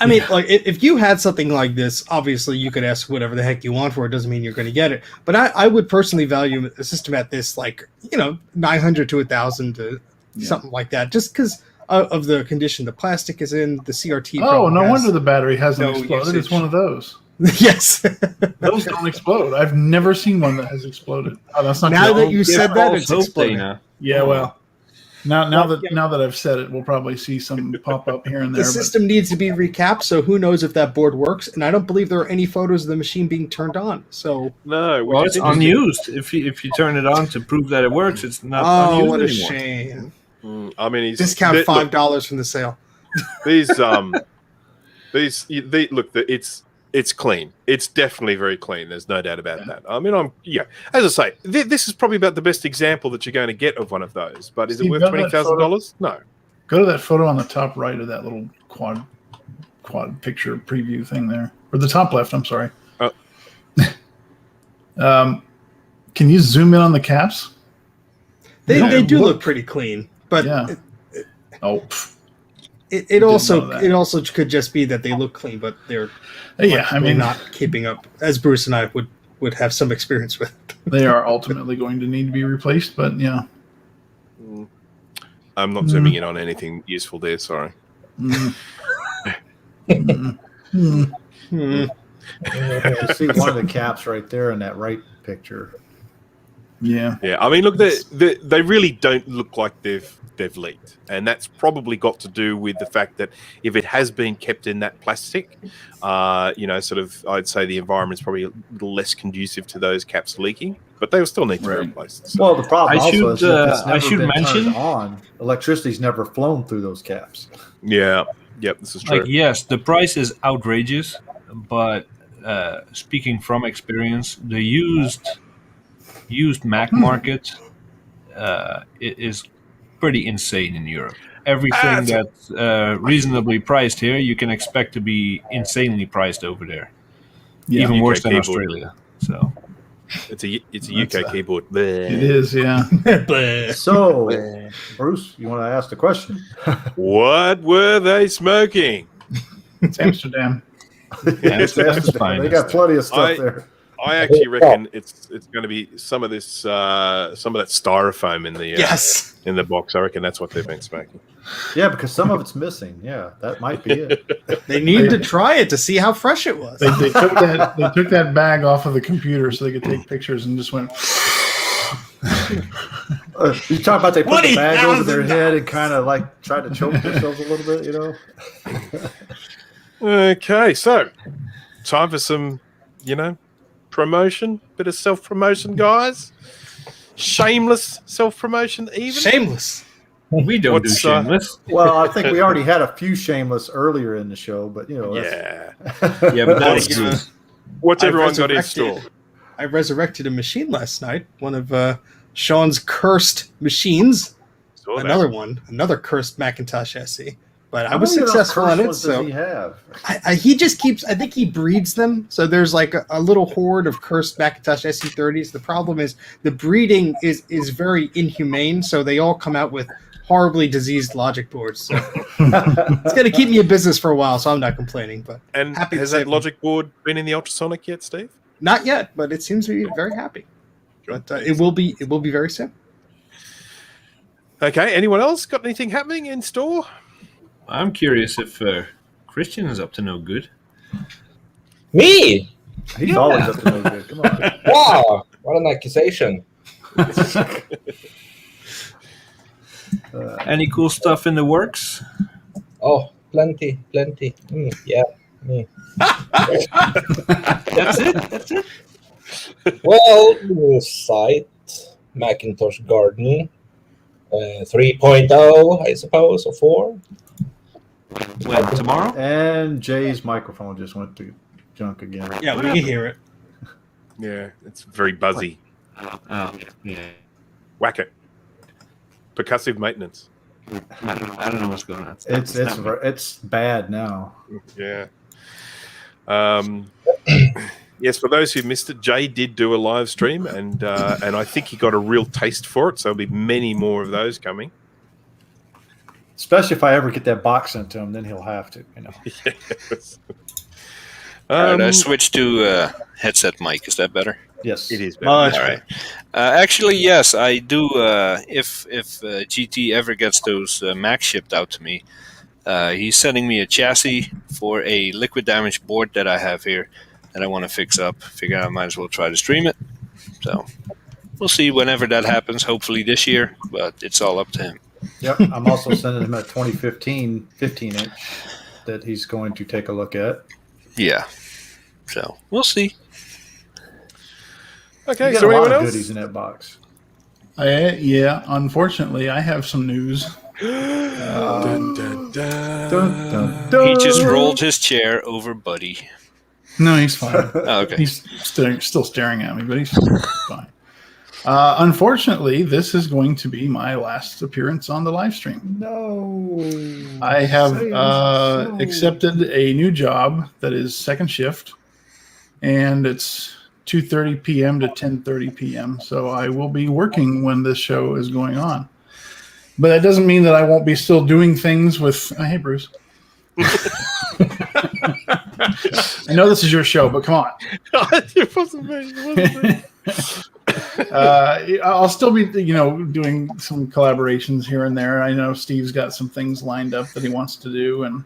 I mean, like if you had something like this, obviously you could ask whatever the heck you want for it. Doesn't mean you're going to get it. But I would personally value a system at this, like 900 to 1,000 to something like that, just because of the condition the plastic is in. The CRT. Oh, no wonder the battery hasn't exploded. It's one of those. Yes, those don't explode. I've never seen one that has exploded. Oh, that's not now good. that you said that, it's exploding. Yeah, well. Now that I've said it, we'll probably see some pop up here and there. The system needs to be recapped, so who knows if that board works? And I don't believe there are any photos of the machine being turned on. So no, well, it's unused. If you turn it on to prove that it works, it's not unused what a anymore. Shame! I mean, he's discount $5 from the sale. It's clean. It's definitely very clean. There's no doubt about that. I mean, as I say, this is probably about the best example that you're going to get of one of those. But is it worth $20,000? No. Go to that photo on the top right of that little quad picture preview thing there, or the top left. I'm sorry. Can you zoom in on the caps? They do look pretty clean, but it also could just be that they look clean, but they're not keeping up, as Bruce and I would have some experience with. They are ultimately going to need to be replaced, but yeah. I'm not zooming in on anything useful there. Sorry. You see one of the caps right there in that right picture. Yeah. I mean, look, they really don't look like they've leaked, and that's probably got to do with the fact that if it has been kept in that plastic, sort of, I'd say the environment's probably a little less conducive to those caps leaking, but they'll still need to be replaced. So. Well, the problem is that it's never been mention turned on. Electricity's never flown through those caps. Yeah. Yep. This is true. Like, yes, the price is outrageous, but speaking from experience, the used Mac market is pretty insane in Europe. Everything that's reasonably priced here, you can expect to be insanely priced over there. Yeah. Even UK worse than keyboard. Australia. So it's a UK keyboard. It is, yeah. So, Bruce, you want to ask the question? What were they smoking? It's Amsterdam. that's fine. They got plenty of stuff there. I actually reckon it's going to be some of that styrofoam in the in the box. I reckon that's what they've been smoking. Yeah, because some of it's missing. Yeah, that might be it. They needed to try it to see how fresh it was. They took that bag off of the computer so they could take pictures and just went. You talk about they put the bag over their head and kind of like try to choke themselves a little bit, Okay, so time for some, promotion, bit of self-promotion, guys. Shameless self-promotion, even. Shameless. We don't do shameless. Well, I think we already had a few shameless earlier in the show, but yeah, but that's good. What's everyone got in store? I resurrected a machine last night. One of Sean's cursed machines. Another cursed Macintosh SE. But I was successful in it. So he have? He just keeps. I think he breeds them. So there's like a little horde of cursed Macintosh SE30s. The problem is the breeding is very inhumane. So they all come out with horribly diseased logic boards. So it's going to keep me in business for a while. So I'm not complaining. But has that logic board been in the ultrasonic yet, Steve? Not yet, but it seems to be very happy. But it will be very soon. Okay. Anyone else got anything happening in store? I'm curious if Christian is up to no good. Me? He's always up to no good. Come on. Wow, what an accusation. Any cool stuff in the works? Oh, plenty. Yeah. That's it? Well, new site, Macintosh Garden, 3.0, I suppose, or 4. When, tomorrow? And Jay's microphone just went to junk again. Yeah, we can hear it. Yeah, it's very buzzy. Oh, yeah. Whack it. Percussive maintenance. I don't know what's going on. It's bad now. Yeah. Yes, for those who missed it, Jay did do a live stream, and I think he got a real taste for it. So there'll be many more of those coming. Especially if I ever get that box sent to him, then he'll have to. Yes. All right, I switched to headset mic. Is that better? Yes, It is better. Much All right. Actually, yes, I do. If GT ever gets those Macs shipped out to me, he's sending me a chassis for a liquid damage board that I have here that I want to fix up. Figure I might as well try to stream it. So we'll see whenever that happens. Hopefully this year, but it's all up to him. Yep. I'm also sending him a 2015 15-inch that he's going to take a look at. Yeah. So we'll see. Okay, You got so a lot anyone of else? goodies in that box. Yeah, unfortunately, I have some news. Dun, dun, dun. Dun, dun, dun. He just rolled his chair over Buddy. No, he's fine. Oh, okay. He's still staring at me, but he's fine. Unfortunately, this is going to be my last appearance on the live stream. No. I have Say so. accepted a new job that is second shift, and it's 2:30 p.m. to 10:30 p.m. So I will be working when this show is going on. But that doesn't mean that I won't be still doing things with. Hey, Bruce. I know this is your show, but come on. It wasn't me. It wasn't me. I'll still be, doing some collaborations here and there. I know Steve's got some things lined up that he wants to do, and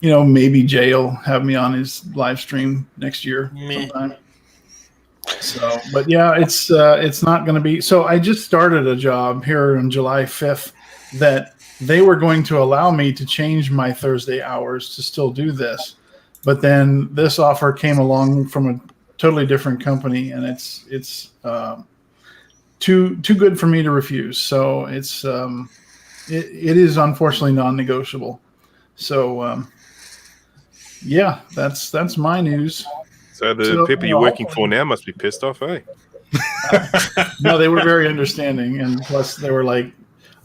maybe Jay will have me on his live stream next year sometime. So, but yeah, it's not going to be. So I just started a job here on July 5th that they were going to allow me to change my Thursday hours to still do this, but then this offer came along from a totally different company, and it's too good for me to refuse. So it's it is unfortunately non-negotiable. So yeah, that's my news. So the people you're working for now must be pissed off, eh? No, they were very understanding, and plus they were like,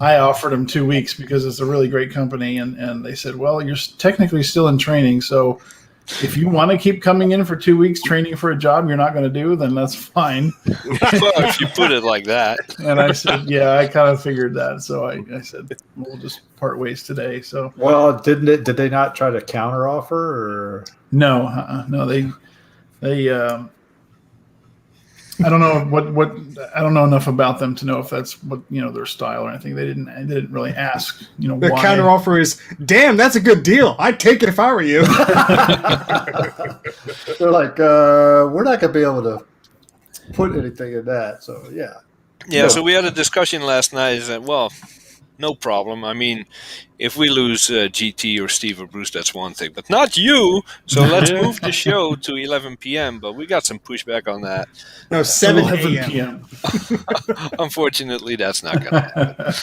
I offered them 2 weeks because it's a really great company, and they said, well, you're technically still in training, so if you want to keep coming in for 2 weeks training for a job you're not going to do, then that's fine. Well, if you put it like that. And I said, yeah, I kind of figured that. So I said, we'll just part ways today. So, Well, did they not try to counter offer or? no, they I don't know what I don't know enough about them to know if that's what their style or anything. They didn't really ask The why. counter offer is, damn, that's a good deal. I'd take it if I were you. They're like, we're not going to be able to put anything in that. So yeah. Yeah, so we had a discussion last night. Is that, well, no problem. I mean, if we lose GT or Steve or Bruce, that's one thing, but not you. So let's move the show to 11 p.m. But we got some pushback on that. No, 7 11 a.m. p.m. Unfortunately, that's not going to happen.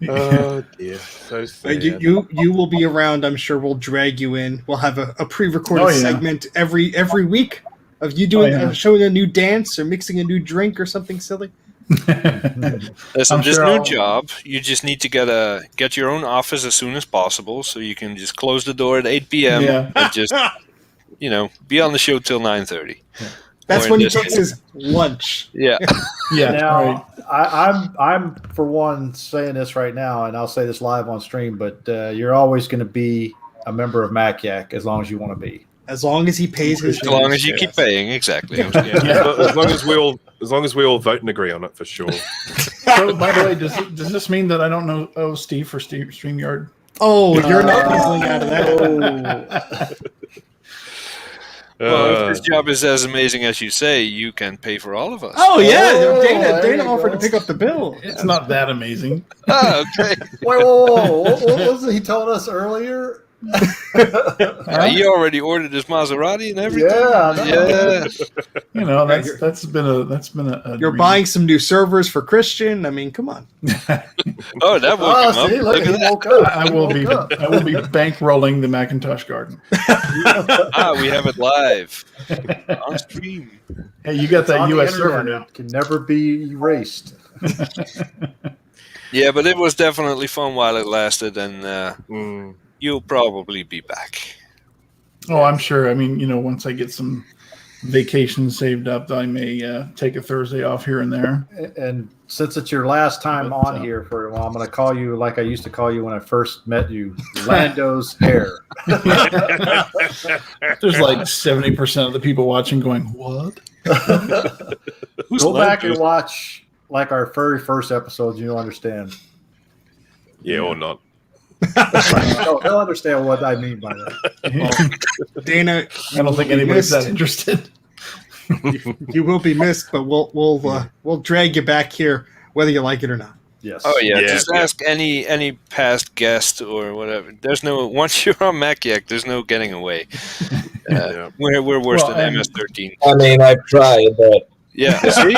Oh dear, so sad. You will be around. I'm sure we'll drag you in. We'll have a pre-recorded segment every week of you doing showing a new dance or mixing a new drink or something silly. Listen, this sure new I'll- job, you just need to get your own office as soon as possible, so you can just close the door at 8 p.m. Yeah. and just be on the show till 9:30. That's Or when in he this takes case. his lunch. Yeah. Yeah, Now, right. I'm for one saying this right now, and I'll say this live on stream, but you're always going to be a member of MacYak as long as you want to be. As long as he pays his As long dues. as you keep paying, exactly. As long as we all vote and agree on it, for sure. So, by the way, does this mean that I don't know Steve for StreamYard? Oh, you're not puzzling out of that. Well, if this job is as amazing as you say, you can pay for all of us. Oh yeah, there Dana you offered go. to pick up the bill. It's not that amazing. Oh, okay. Whoa. What was it he told us earlier? You already ordered his Maserati and everything. Yeah. That's been a You're dream. buying some new servers for Christian. I mean, come on. Oh, that woke him up. See, look, Look he at that. woke up. I will be bankrolling the Macintosh Garden. We have it live on stream. Hey, you got It's on that the US server internet. now. It can never be erased. Yeah, but it was definitely fun while it lasted, and you'll probably be back. Oh, I'm sure. I mean, once I get some vacation saved up, I may take a Thursday off here and there. And since it's your last time on here for a while, I'm going to call you like I used to call you when I first met you, Lando's hair. There's like 70% of the people watching going, what? Go back and watch like our very first episodes. You'll understand. Yeah, or not. They'll understand what I mean by that. Well, Dana, I don't think anybody's that interested. you will be missed, but we'll drag you back here whether you like it or not. Yes. Oh yeah, just ask any past guest or whatever. There's no once you're on MacYak, there's no getting away. We're worse than MS-13. I mean, I've tried, but yeah. See,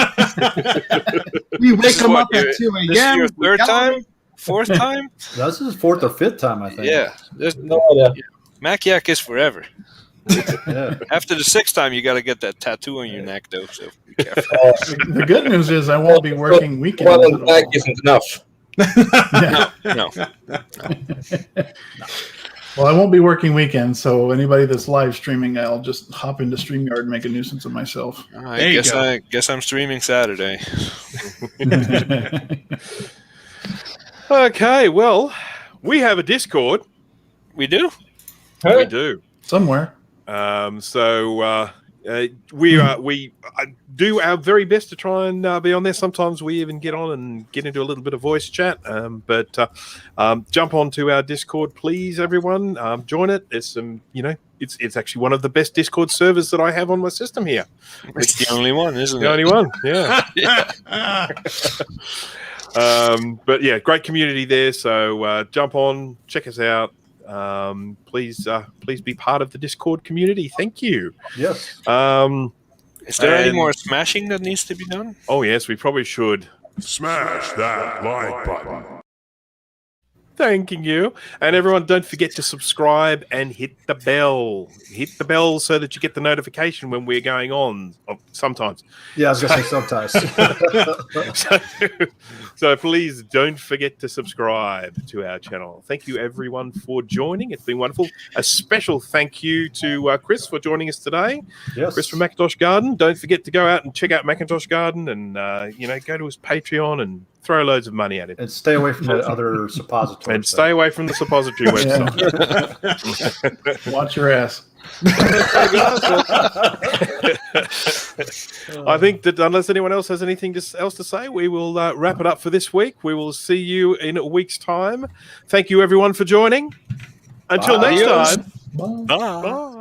we wake them up at 2 This is a.m. your third time, fourth time. This is fourth or fifth time, I think. Yeah, there's no idea. MacYak is forever. Yeah. After the sixth time, you got to get that tattoo on your neck, though. So be careful. The good news is I won't be working weekends. Well, at all. that isn't enough. No. Well, I won't be working weekends, so anybody that's live streaming, I'll just hop into StreamYard and make a nuisance of myself. I guess I'm streaming Saturday. Okay, well, we have a Discord. We do. We do. Somewhere. We do our very best to try and be on there. Sometimes we even get on and get into a little bit of voice chat. But jump onto our Discord, please, everyone. Join it. It's it's actually one of the best Discord servers that I have on my system here. It's the only one, isn't The it? only one, yeah. But yeah, great community there. So jump on, check us out. Please be part of the Discord community. Thank you. Yes. Is there any more smashing that needs to be done? Oh yes, we probably should. Smash that like button. Thanking you. And everyone, don't forget to subscribe and hit the bell. Hit the bell so that you get the notification when we're going on. Sometimes. Yeah, I was going to say sometimes. So please don't forget to subscribe to our channel. Thank you, everyone, for joining. It's been wonderful. A special thank you to Chris for joining us today. Yes. Chris from Macintosh Garden. Don't forget to go out and check out Macintosh Garden and, go to his Patreon and throw loads of money at it. And stay away from that other suppository. And stay away from the suppository website. Watch your ass. I think that unless anyone else has anything else to say, we will wrap it up for this week. We will see you in a week's time. Thank you, everyone, for joining. Until next time. Bye. Bye.